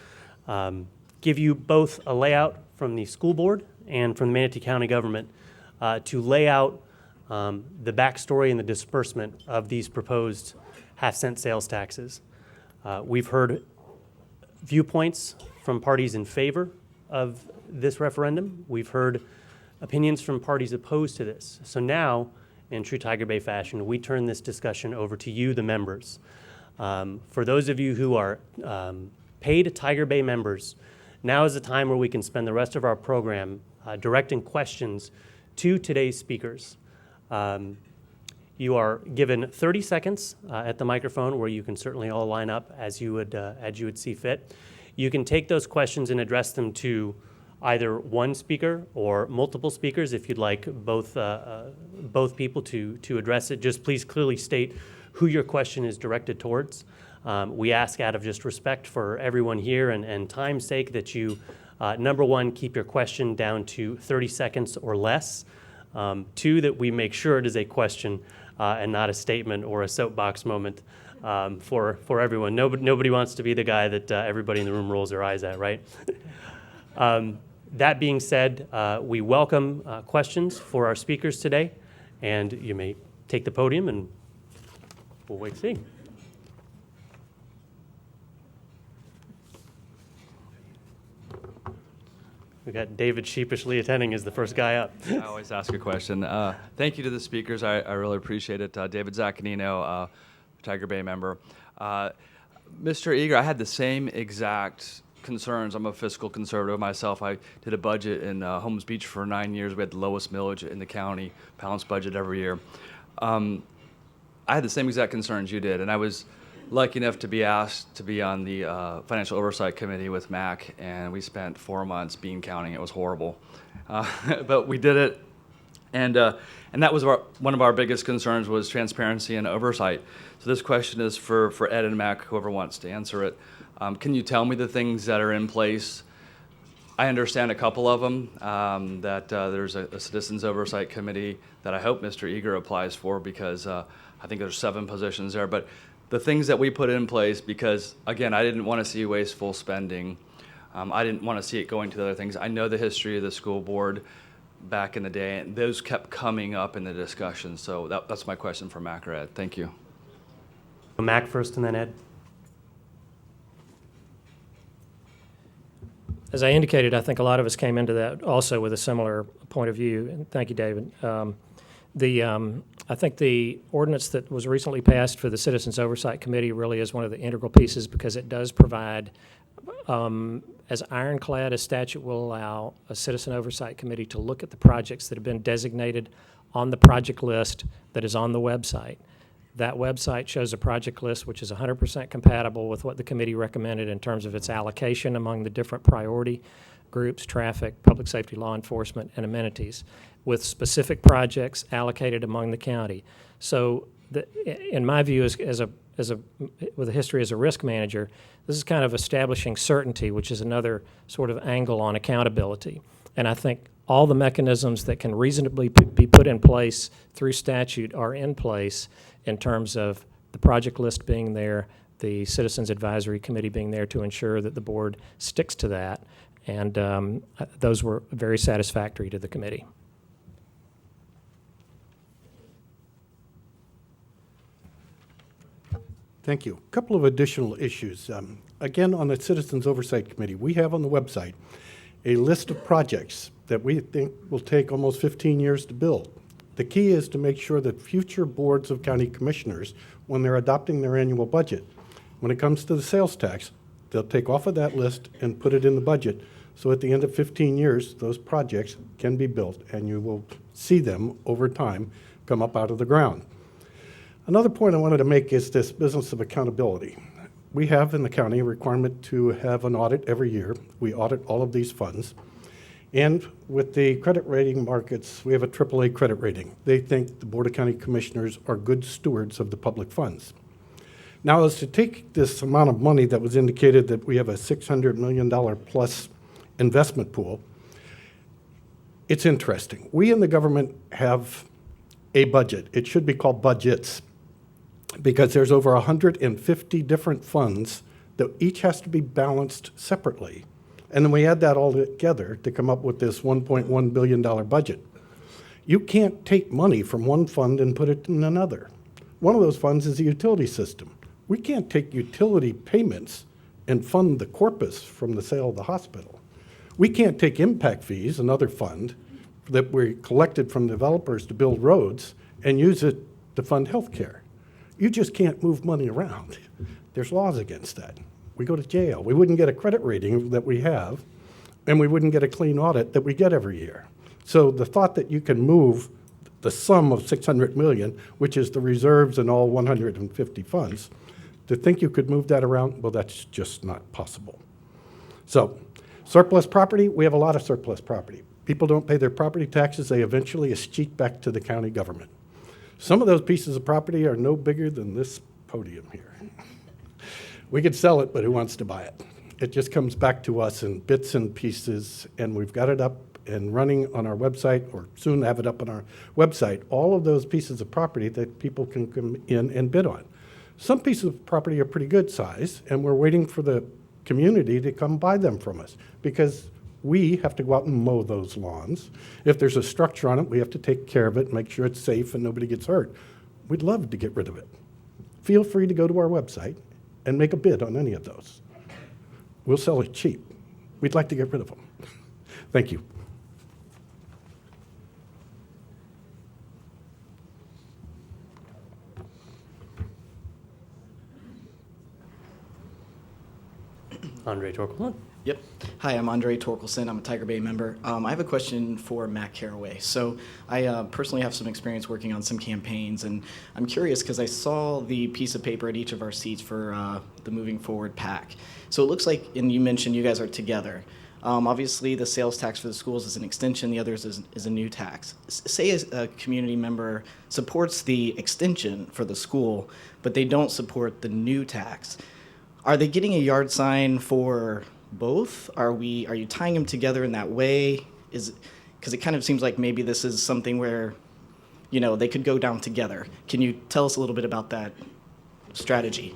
give you both a layout from the school board and from the Manatee County government to lay out the backstory and the disbursement of these proposed half-cent sales taxes. We've heard viewpoints from parties in favor of this referendum. We've heard opinions from parties opposed to this. So now, in true Tiger Bay fashion, we turn this discussion over to you, the members. For those of you who are paid Tiger Bay members, now is the time where we can spend the rest of our program directing questions to today's speakers. You are given 30 seconds at the microphone, where you can certainly all line up as you would see fit. You can take those questions and address them to either one speaker or multiple speakers. If you'd like both people to address it, just please clearly state who your question is directed towards. We ask, out of just respect for everyone here and time's sake, that you, number one, keep your question down to 30 seconds or less. Two, that we make sure it is a question and not a statement or a soapbox moment for everyone. Nobody wants to be the guy that everybody in the room rolls their eyes at, right? That being said, we welcome questions for our speakers today, and you may take the podium and we'll wait to see. We got David sheepishly attending as the first guy up.
I always ask a question. Thank you to the speakers. I really appreciate it. David Zaccanino, Tiger Bay member. Mr. Eager, I had the same exact concerns. I'm a fiscal conservative myself. I did a budget in Holmes Beach for 9 years. We had the lowest millage in the county, balanced budget every year. I had the same exact concerns you did, and I was lucky enough to be asked to be on the Financial Oversight Committee with Mac, and we spent 4 months bean counting. It was horrible. But we did it, and that was one of our biggest concerns, was transparency and oversight. So this question is for Ed and Mac, whoever wants to answer it. Can you tell me the things that are in place? I understand a couple of them, that there's a Citizens Oversight Committee that I hope Mr. Eager applies for, because I think there's 7 positions there. But the things that we put in place, because, again, I didn't want to see wasteful spending. I didn't want to see it going to the other things. I know the history of the school board back in the day, and those kept coming up in the discussion. So that's my question for Mac or Ed. Thank you.
Mac first and then Ed.
As I indicated, I think a lot of us came into that also with a similar point of view. And thank you, David. I think the ordinance that was recently passed for the Citizens Oversight Committee really is one of the integral pieces, because it does provide, as ironclad as statute will allow, a Citizen Oversight Committee to look at the projects that have been designated on the project list that is on the website. That website shows a project list which is 100% compatible with what the committee recommended in terms of its allocation among the different priority groups, traffic, public safety, law enforcement, and amenities, with specific projects allocated among the county. So, in my view, with a history as a risk manager, this is kind of establishing certainty, which is another sort of angle on accountability. And I think all the mechanisms that can reasonably be put in place through statute are in place in terms of the project list being there, the Citizens Advisory Committee being there to ensure that the board sticks to that. And those were very satisfactory to the committee.
Thank you. A couple of additional issues. Again, on the Citizens Oversight Committee, we have on the website a list of projects that we think will take almost 15 years to build. The key is to make sure that future boards of county commissioners, when they're adopting their annual budget, when it comes to the sales tax, they'll take off of that list and put it in the budget. So at the end of 15 years, those projects can be built, and you will see them over time come up out of the ground. Another point I wanted to make is this business of accountability. We have in the county a requirement to have an audit every year. We audit all of these funds. And with the credit rating markets, we have a AAA credit rating. They think the Board of County Commissioners are good stewards of the public funds. Now, as to take this amount of money that was indicated that we have a $600 million plus investment pool, it's interesting. We in the government have a budget. It should be called budgets, because there's over 150 different funds that each has to be balanced separately. And then we add that all together to come up with this $1.1 billion budget. You can't take money from one fund and put it in another. One of those funds is the utility system. We can't take utility payments and fund the corpus from the sale of the hospital. We can't take impact fees, another fund that we collected from developers to build roads, and use it to fund health care. You just can't move money around. There's laws against that. We go to jail. We wouldn't get a credit rating that we have, and we wouldn't get a clean audit that we get every year. So the thought that you can move the sum of $600 million, which is the reserves in all 150 funds, to think you could move that around, well, that's just not possible. So surplus property, we have a lot of surplus property. People don't pay their property taxes. They eventually escheat back to the county government. Some of those pieces of property are no bigger than this podium here. We could sell it, but who wants to buy it? It just comes back to us in bits and pieces, and we've got it up and running on our website, or soon have it up on our website, all of those pieces of property that people can come in and bid on. Some pieces of property are pretty good size, and we're waiting for the community to come buy them from us, because we have to go out and mow those lawns. If there's a structure on it, we have to take care of it, make sure it's safe and nobody gets hurt. We'd love to get rid of it. Feel free to go to our website and make a bid on any of those. We'll sell it cheap. We'd like to get rid of them. Thank you.
Andre Torkelson.
Yep. Hi, I'm Andre Torkelson. I'm a Tiger Bay member. I have a question for Matt Carraway. So I personally have some experience working on some campaigns, and I'm curious because I saw the piece of paper at each of our seats for the Moving Forward PAC. So it looks like, and you mentioned you guys are together. Obviously, the sales tax for the schools is an extension. The others is a new tax. Say a community member supports the extension for the school, but they don't support the new tax. Are they getting a yard sign for both? Are you tying them together in that way? Because it kind of seems like maybe this is something where, they could go down together. Can you tell us a little bit about that strategy?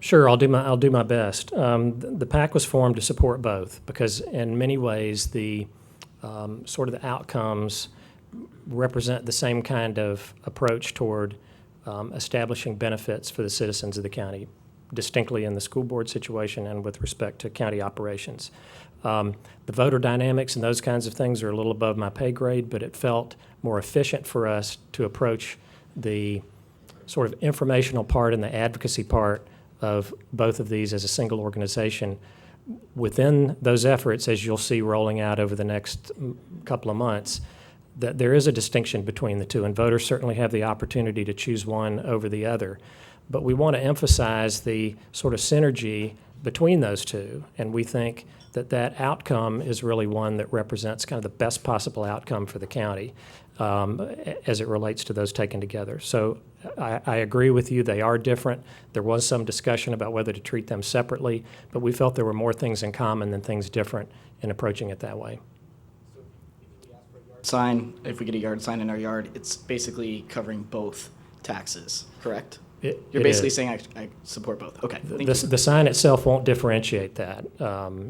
Sure, I'll do my best. The PAC was formed to support both because, in many ways, the sort of the outcomes represent the same kind of approach toward establishing benefits for the citizens of the county, distinctly in the school board situation and with respect to county operations. The voter dynamics and those kinds of things are a little above my pay grade, but it felt more efficient for us to approach the sort of informational part and the advocacy part of both of these as a single organization. Within those efforts, as you'll see rolling out over the next couple of months, that there is a distinction between the two, and voters certainly have the opportunity to choose one over the other. But we want to emphasize the sort of synergy between those two, and we think that outcome is really one that represents kind of the best possible outcome for the county as it relates to those taken together. So I agree with you, they are different. There was some discussion about whether to treat them separately, but we felt there were more things in common than things different in approaching it that way.
If we get a yard sign in our yard, it's basically covering both taxes, correct? You're
It
basically
is.
saying I support both. Okay, thank you.
The sign itself won't differentiate that.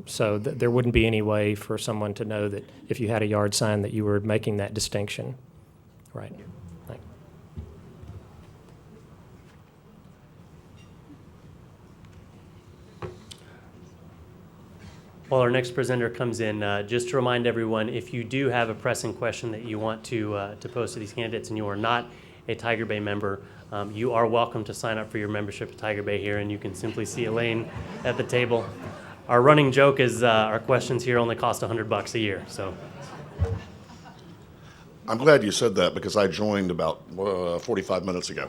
So there wouldn't be any way for someone to know that if you had a yard sign that you were making that distinction. Right. Thank you.
While our next presenter comes in, just to remind everyone, if you do have a pressing question that you want to pose to these candidates and you are not a Tiger Bay member, you are welcome to sign up for your membership at Tiger Bay here, and you can simply see Elaine at the table. Our running joke is our questions here only cost $100 a year, so.
I'm glad you said that because I joined about 45 minutes ago.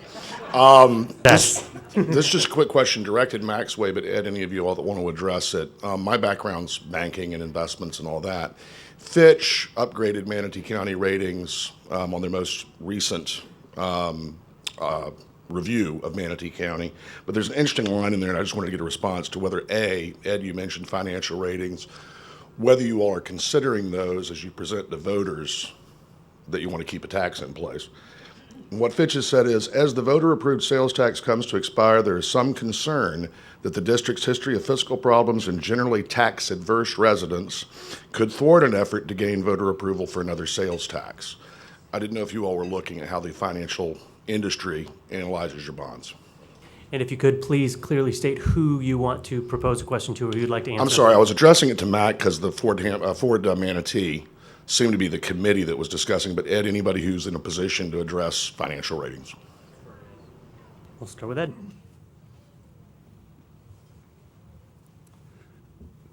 That's
This is just a quick question directed Mac's way, but Ed, any of you all that want to address it. My background's banking and investments and all that. Fitch upgraded Manatee County ratings on their most recent review of Manatee County. But there's an interesting line in there, and I just wanted to get a response to whether A, Ed, you mentioned financial ratings, whether you all are considering those as you present to voters that you want to keep a tax in place. And what Fitch has said is, as the voter-approved sales tax comes to expire, there is some concern that the district's history of fiscal problems and generally tax-adverse residents could thwart an effort to gain voter approval for another sales tax. I didn't know if you all were looking at how the financial industry analyzes your bonds.
And if you could, please clearly state who you want to propose a question to or who you'd like to answer.
I'm sorry, I was addressing it to Mac because the Ford Manatee seemed to be the committee that was discussing, but Ed, anybody who's in a position to address financial ratings.
We'll start with Ed.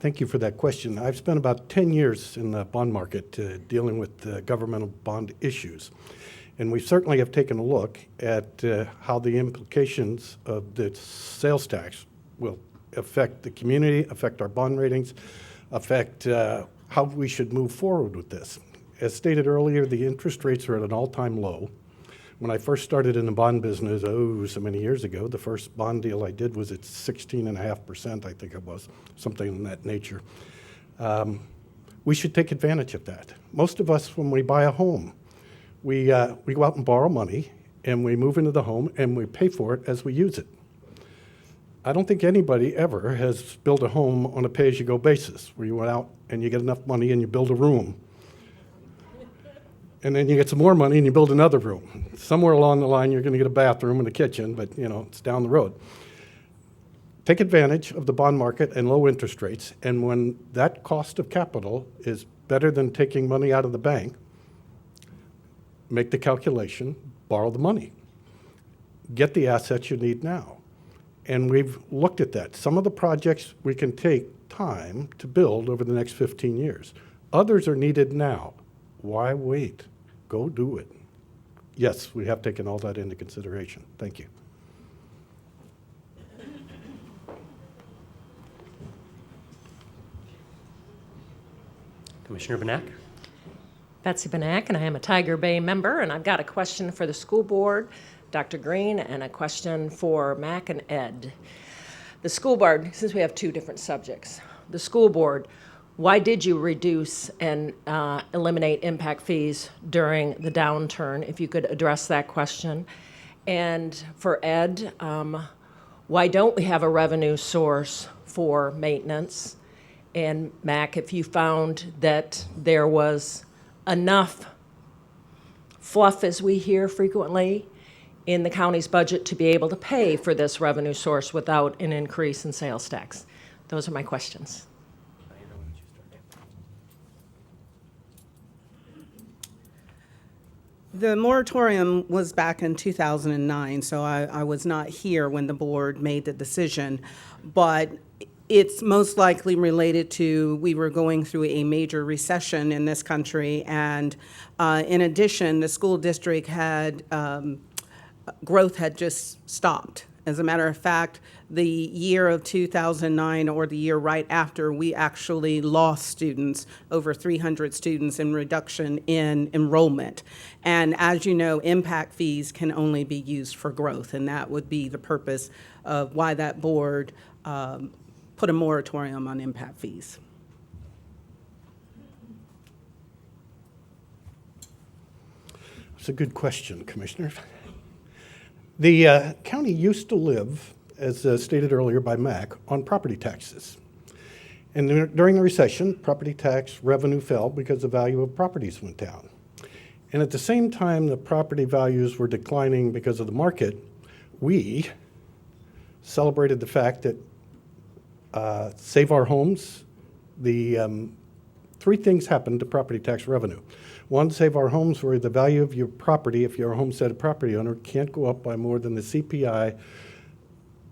Thank you for that question. I've spent about 10 years in the bond market dealing with governmental bond issues. And we certainly have taken a look at how the implications of the sales tax will affect the community, affect our bond ratings, affect how we should move forward with this. As stated earlier, the interest rates are at an all-time low. When I first started in the bond business, so many years ago, the first bond deal I did was at 16.5%, I think it was, something in that nature. We should take advantage of that. Most of us, when we buy a home, we go out and borrow money, and we move into the home, and we pay for it as we use it. I don't think anybody ever has built a home on a pay-as-you-go basis, where you went out and you get enough money and you build a room. And then you get some more money and you build another room. Somewhere along the line, you're going to get a bathroom and a kitchen, but it's down the road. Take advantage of the bond market and low interest rates, and when that cost of capital is better than taking money out of the bank, make the calculation, borrow the money. Get the assets you need now. And we've looked at that. Some of the projects we can take time to build over the next 15 years. Others are needed now. Why wait? Go do it. Yes, we have taken all that into consideration. Thank you.
Commissioner Benak.
Betsy Benak, and I am a Tiger Bay member, and I've got a question for the school board, Dr. Greene, and a question for Mac and Ed. The school board, since we have two different subjects, the school board, why did you reduce and eliminate impact fees during the downturn? If you could address that question. And for Ed, why don't we have a revenue source for maintenance? And Mac, if you found that there was enough fluff, as we hear frequently, in the county's budget to be able to pay for this revenue source without an increase in sales tax. Those are my questions.
The moratorium was back in 2009, so I was not here when the board made the decision, but it's most likely related to we were going through a major recession in this country, and in addition, the school district had growth had just stopped, As a matter of fact, the year of 2009 or the year right after, we actually lost students, over 300 students in reduction in enrollment. And as you know, impact fees can only be used for growth, and that would be the purpose of why that board put a moratorium on impact fees.
It's a good question, Commissioner. The county used to live, as stated earlier by Mac, on property taxes. And during the recession, property tax revenue fell because the value of properties went down. And at the same time the property values were declining because of the market, we celebrated the fact that Save Our Homes, three things happened to property tax revenue. One, Save Our Homes, where the value of your property, if you're a homesteaded property owner, can't go up by more than the CPI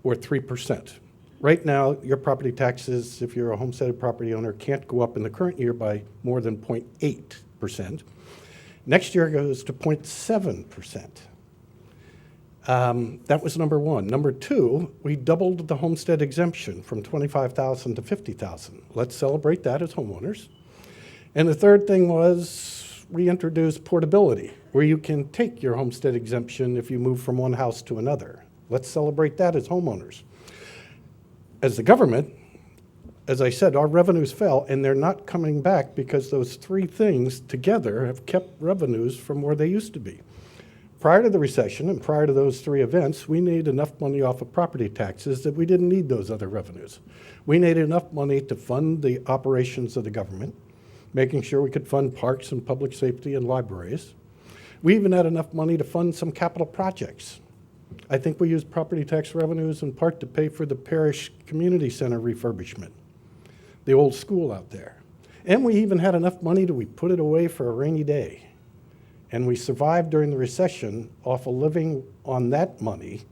or 3%. Right now, your property taxes, if you're a homesteaded property owner, can't go up in the current year by more than 0.8%. Next year it goes to 0.7%. That was number one. Number two, we doubled the homestead exemption from $25,000 to $50,000. Let's celebrate that as homeowners. And the third thing was we introduced portability, where you can take your homestead exemption if you move from one house to another. Let's celebrate that as homeowners. As the government, as I said, our revenues fell, and they're not coming back because those three things together have kept revenues from where they used to be. Prior to the recession and prior to those three events, we made enough money off of property taxes that we didn't need those other revenues. We made enough money to fund the operations of the government, making sure we could fund parks and public safety and libraries. We even had enough money to fund some capital projects. I think we used property tax revenues in part to pay for the parish community center refurbishment, the old school out there. And we even had enough money that we put it away for a rainy day. And we survived during the recession off of living on that money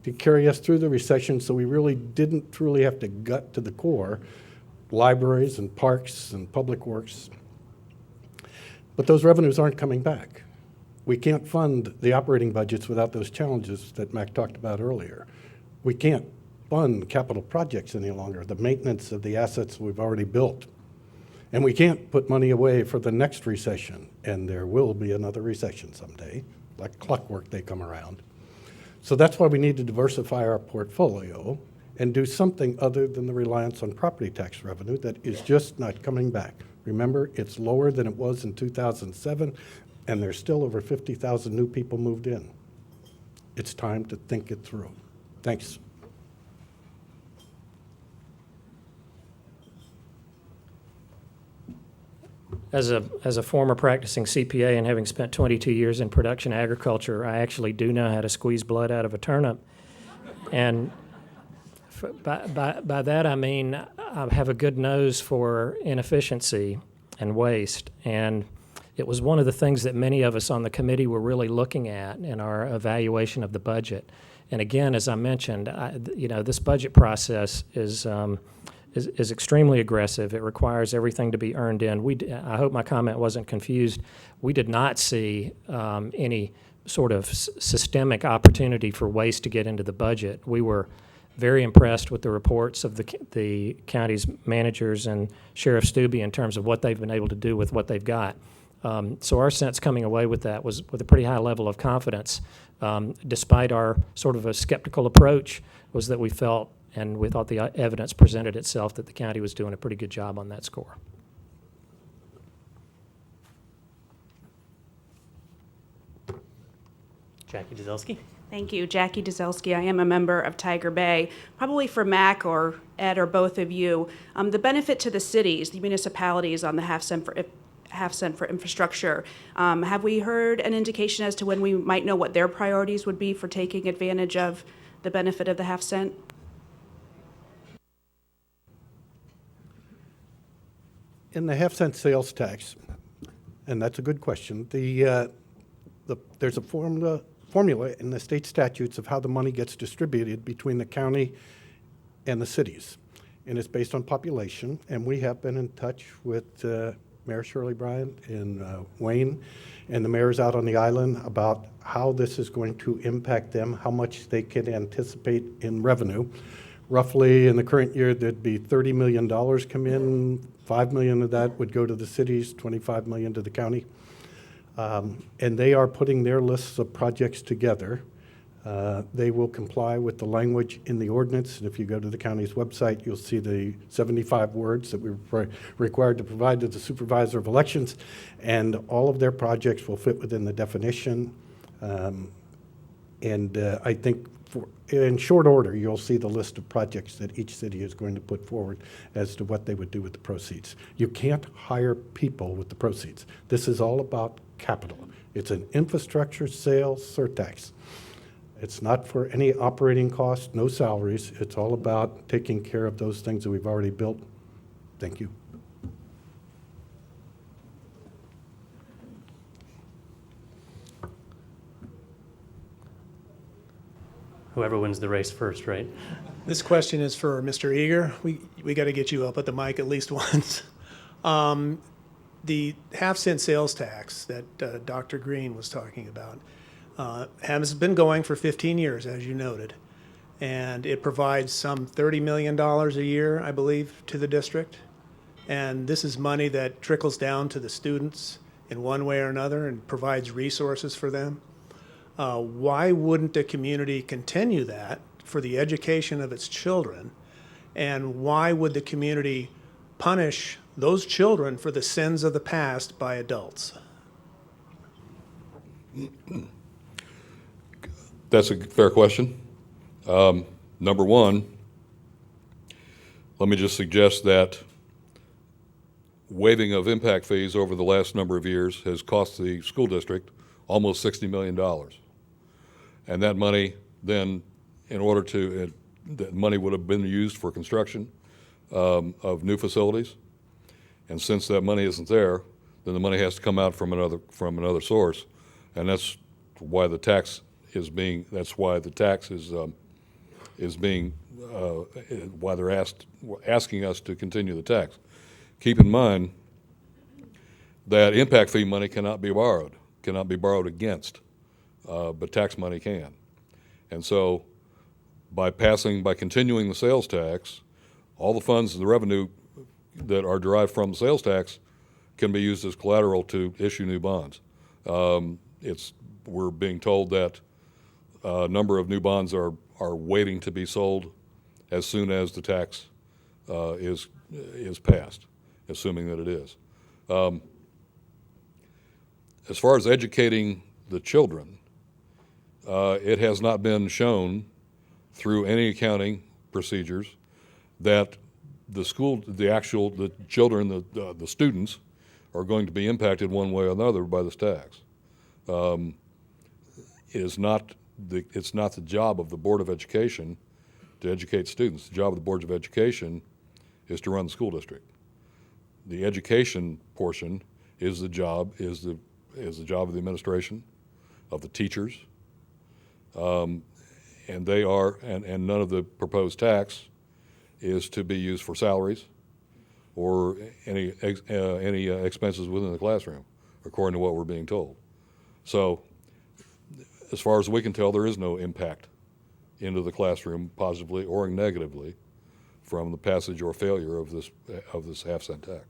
to carry us through the recession, so we really didn't truly have to gut to the core libraries and parks and public works. But those revenues aren't coming back. We can't fund the operating budgets without those challenges that Mac talked about earlier. We can't fund capital projects any longer, the maintenance of the assets we've already built. And we can't put money away for the next recession, and there will be another recession someday. Like clockwork, they come around. So that's why we need to diversify our portfolio and do something other than the reliance on property tax revenue that is just not coming back. Remember, it's lower than it was in 2007, and there's still over 50,000 new people moved in. It's time to think it through. Thanks.
As a former practicing CPA and having spent 22 years in production agriculture, I actually do know how to squeeze blood out of a turnip. And by that I mean I have a good nose for inefficiency and waste. And it was one of the things that many of us on the committee were really looking at in our evaluation of the budget. And again, as I mentioned, this budget process is extremely aggressive. It requires everything to be earned in. I hope my comment wasn't confused. We did not see any sort of systemic opportunity for waste to get into the budget. We were very impressed with the reports of the county's managers and Sheriff Stubbe in terms of what they've been able to do with what they've got. So our sense coming away with that was with a pretty high level of confidence, despite our sort of a skeptical approach, was that we felt and we thought the evidence presented itself that the county was doing a pretty good job on that score.
Jackie Dzelski.
Thank you. Jackie Dzelski. I am a member of Tiger Bay. Probably for Mac or Ed or both of you, the benefit to the cities, the municipalities on the half cent for infrastructure. Have we heard an indication as to when we might know what their priorities would be for taking advantage of the benefit of the half cent?
In the half-cent sales tax, and that's a good question, there's a formula in the state statutes of how the money gets distributed between the county and the cities. And it's based on population, and we have been in touch with Mayor Shirley Bryant and Wayne and the mayors out on the island about how this is going to impact them, how much they can anticipate in revenue. Roughly in the current year, there'd be $30 million come in. $5 million of that would go to the cities, $25 million to the county. And they are putting their lists of projects together. They will comply with the language in the ordinance. And if you go to the county's website, you'll see the 75 words that we're required to provide to the supervisor of elections. And all of their projects will fit within the definition. I think in short order, you'll see the list of projects that each city is going to put forward as to what they would do with the proceeds. You can't hire people with the proceeds. This is all about capital. It's an infrastructure sales surtax. It's not for any operating costs, no salaries. It's all about taking care of those things that we've already built. Thank you.
Whoever wins the race first, right?
This question is for Mr. Eager. We got to get you up at the mic at least once. The half-cent sales tax that Dr. Greene was talking about has been going for 15 years, as you noted, and it provides some $30 million a year, I believe, to the district. And this is money that trickles down to the students in one way or another and provides resources for them. Why wouldn't the community continue that for the education of its children? And why would the community punish those children for the sins of the past by adults?
That's a fair question. Number one, let me just suggest that waiving of impact fees over the last number of years has cost the school district almost $60 million. And that money then, that money would have been used for construction of new facilities. And since that money isn't there, then the money has to come out from another source. And that's why the tax is being, why they're asking us to continue the tax. Keep in mind that impact fee money cannot be borrowed against, but tax money can. And so by continuing the sales tax, all the funds, the revenue that are derived from the sales tax can be used as collateral to issue new bonds. We're being told that a number of new bonds are waiting to be sold as soon as the tax is passed, assuming that it is. As far as educating the children, it has not been shown through any accounting procedures that the children, the students, are going to be impacted one way or another by this tax. It's not the job of the Board of Education to educate students. The job of the Boards of Education is to run the school district. The education portion is the job of the administration, of the teachers, and none of the proposed tax is to be used for salaries or any expenses within the classroom, according to what we're being told. So, as far as we can tell, there is no impact into the classroom, positively or negatively, from the passage or failure of this half-cent tax.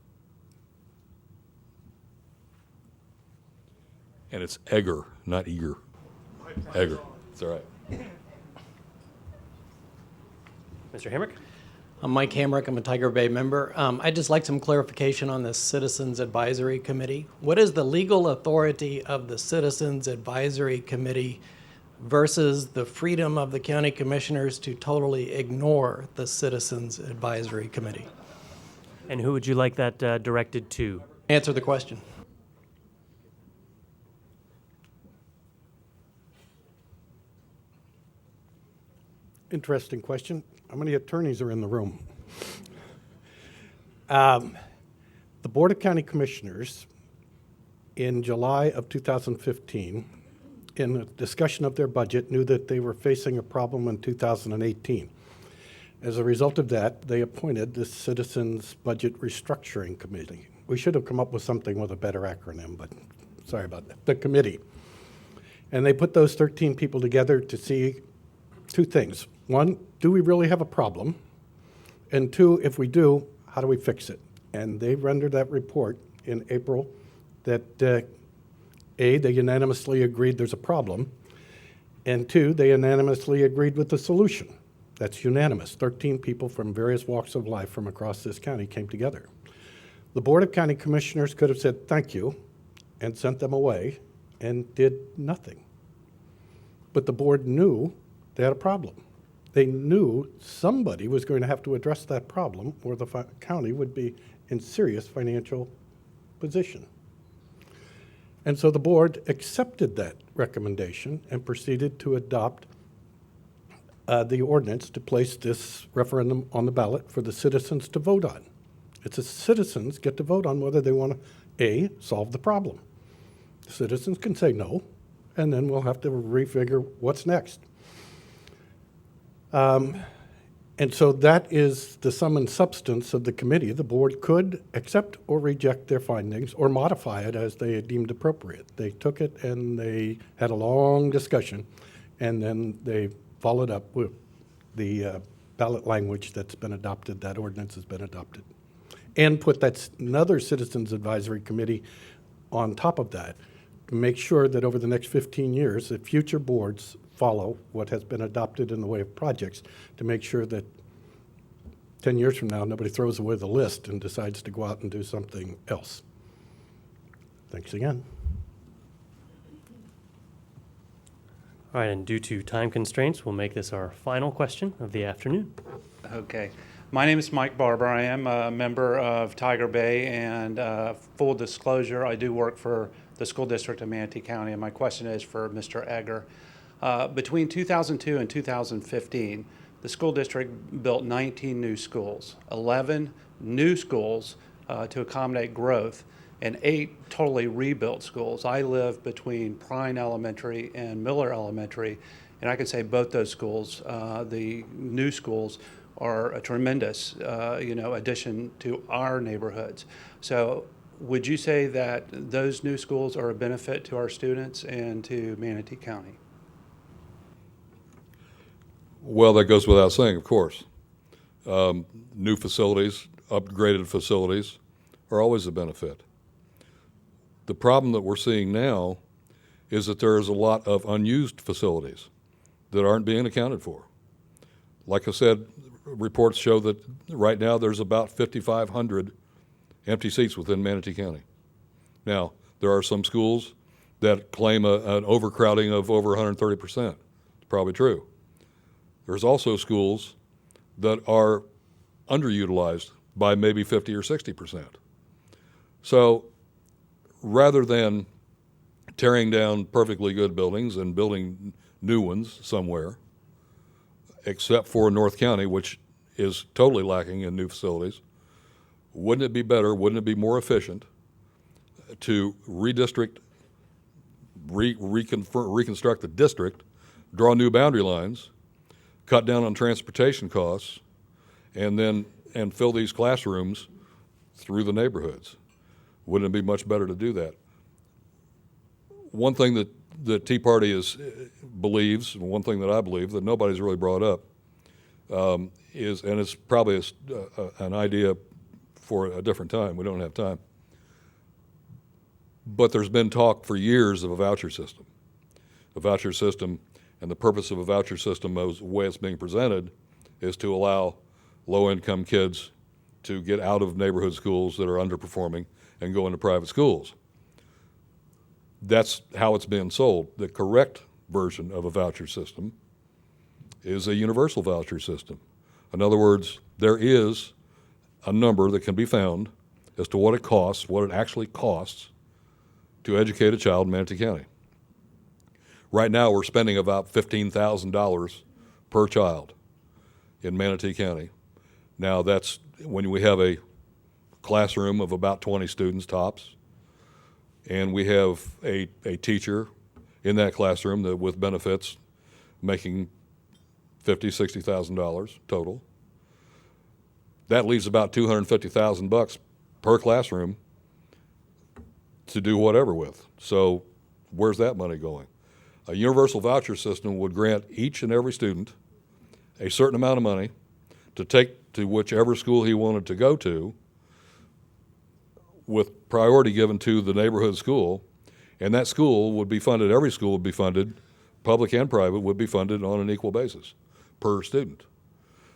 And it's Egger, not Eager. Egger. It's all right.
Mr. Hamrick?
I'm Mike Hamrick. I'm a Tiger Bay member. I'd just like some clarification on the Citizens Advisory Committee. What is the legal authority of the Citizens Advisory Committee versus the freedom of the county commissioners to totally ignore the Citizens Advisory Committee?
And who would you like that directed to?
Answer the question.
Interesting question. How many attorneys are in the room? The Board of County Commissioners, in July of 2015, in a discussion of their budget, knew that they were facing a problem in 2018. As a result of that, they appointed the Citizens Budget Restructuring Committee. We should have come up with something with a better acronym, but sorry about that. The committee. And they put those 13 people together to see two things. One, do we really have a problem? And two, if we do, how do we fix it? And they rendered that report in April that, A, they unanimously agreed there's a problem, and two, they unanimously agreed with the solution. That's unanimous. 13 people from various walks of life from across this county came together. The Board of County Commissioners could have said thank you and sent them away and did nothing. But the board knew they had a problem. They knew somebody was going to have to address that problem or the county would be in serious financial position. And so the board accepted that recommendation and proceeded to adopt the ordinance to place this referendum on the ballot for the citizens to vote on. It's the citizens get to vote on whether they want to, A, solve the problem. The citizens can say no, and then we'll have to refigure what's next. And so that is the sum and substance of the committee. The board could accept or reject their findings or modify it as they deemed appropriate. They took it and they had a long discussion, and then they followed up with the ballot language that's been adopted, that ordinance has been adopted, and put that another Citizens Advisory Committee on top of that to make sure that over the next 15 years that future boards follow what has been adopted in the way of projects to make sure that 10 years from now nobody throws away the list and decides to go out and do something else. Thanks again.
All right, and due to time constraints, we'll make this our final question of the afternoon.
Okay. My name is Mike Barber. I am a member of Tiger Bay, and full disclosure, I do work for the School District of Manatee County, and my question is for Mr. Egger. Between 2002 and 2015, the school district built 19 new schools, 11 new schools to accommodate growth, and 8 totally rebuilt schools. I live between Prine Elementary and Miller Elementary, and I can say both those schools, the new schools, are a tremendous addition to our neighborhoods. So would you say that those new schools are a benefit to our students and to Manatee County?
Well, that goes without saying, of course. New facilities, upgraded facilities are always a benefit. The problem that we're seeing now is that there is a lot of unused facilities that aren't being accounted for. Like I said, reports show that right now there's about 5,500 empty seats within Manatee County. Now, there are some schools that claim an overcrowding of over 130%. It's probably true. There's also schools that are underutilized by maybe 50 or 60%. So rather than tearing down perfectly good buildings and building new ones somewhere, except for North County, which is totally lacking in new facilities, wouldn't it be better, wouldn't it be more efficient to redistrict, reconstruct the district, draw new boundary lines, cut down on transportation costs, and fill these classrooms through the neighborhoods? Wouldn't it be much better to do that? One thing that the Tea Party believes, and one thing that I believe that nobody's really brought up, is, and it's probably an idea for a different time, we don't have time, but there's been talk for years of a voucher system. A voucher system, and the purpose of a voucher system, the way it's being presented, is to allow low-income kids to get out of neighborhood schools that are underperforming and go into private schools. That's how it's being sold. The correct version of a voucher system is a universal voucher system. In other words, there is a number that can be found as to what it costs, what it actually costs to educate a child in Manatee County. Right now, we're spending about $15,000 per child in Manatee County. Now, that's when we have a classroom of about 20 students tops, and we have a teacher in that classroom that, with benefits, making $50,000, $60,000 total. That leaves about $250,000 per classroom to do whatever with. So where's that money going? A universal voucher system would grant each and every student a certain amount of money to take to whichever school he wanted to go to, with priority given to the neighborhood school, and that school would be funded, every school would be funded, public and private, would be funded on an equal basis per student.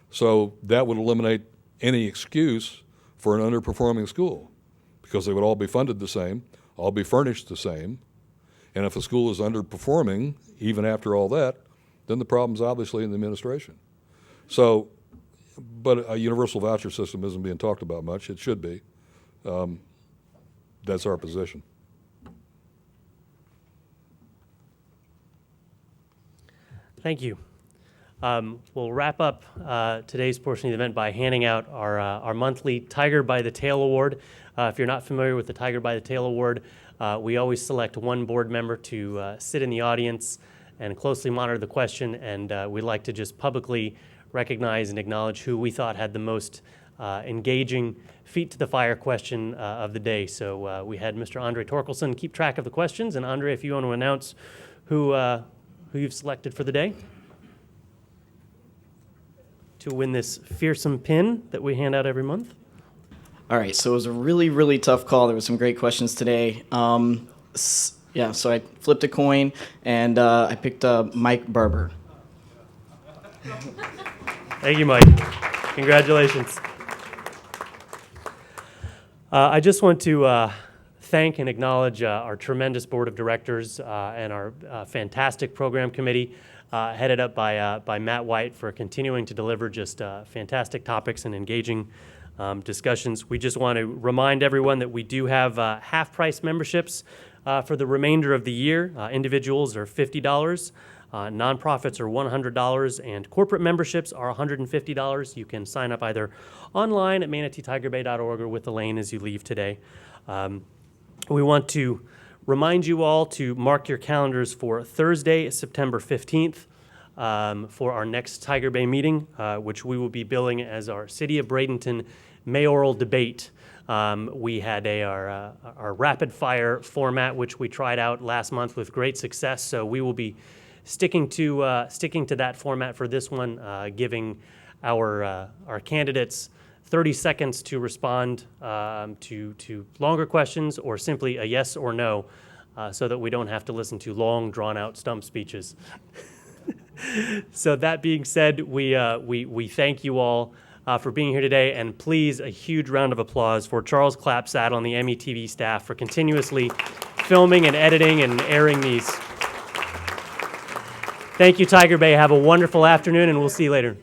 So that would eliminate any excuse for an underperforming school, because they would all be funded the same, all be furnished the same, and if a school is underperforming, even after all that, then the problem's obviously in the administration. So, but a universal voucher system isn't being talked about much. It should be. That's our position.
Thank you. We'll wrap up today's portion of the event by handing out our monthly Tiger by the Tail Award. If you're not familiar with the Tiger by the Tail Award, we always select one board member to sit in the audience and closely monitor the question, and we'd like to just publicly recognize and acknowledge who we thought had the most engaging feet to the fire question of the day. So we had Mr. Andre Torkelson keep track of the questions, and Andre, if you want to announce who you've selected for the day to win this fearsome pin that we hand out every month.
All right, so it was a really, really tough call. There were some great questions today. Yeah, so I flipped a coin, and I picked Mike Barber.
Thank you, Mike. Congratulations. I just want to thank and acknowledge our tremendous board of directors and our fantastic program committee, headed up by Matt White, for continuing to deliver just fantastic topics and engaging discussions. We just want to remind everyone that we do have half-price memberships for the remainder of the year. Individuals are $50. Nonprofits are $100, and corporate memberships are $150. You can sign up either online at manateetigerbay.org or with Elaine as you leave today. We want to remind you all to mark your calendars for Thursday, September 15th, for our next Tiger Bay meeting, which we will be billing as our City of Bradenton mayoral debate. We had our rapid fire format, which we tried out last month with great success. So we will be sticking to that format for this one, giving our candidates 30 seconds to respond to longer questions or simply a yes or no, so that we don't have to listen to long, drawn-out stump speeches. So that being said, we thank you all for being here today, and please, a huge round of applause for Charles Clapsaddle and the METV staff for continuously filming and editing and airing these. Thank you, Tiger Bay. Have a wonderful afternoon, and we'll see you later.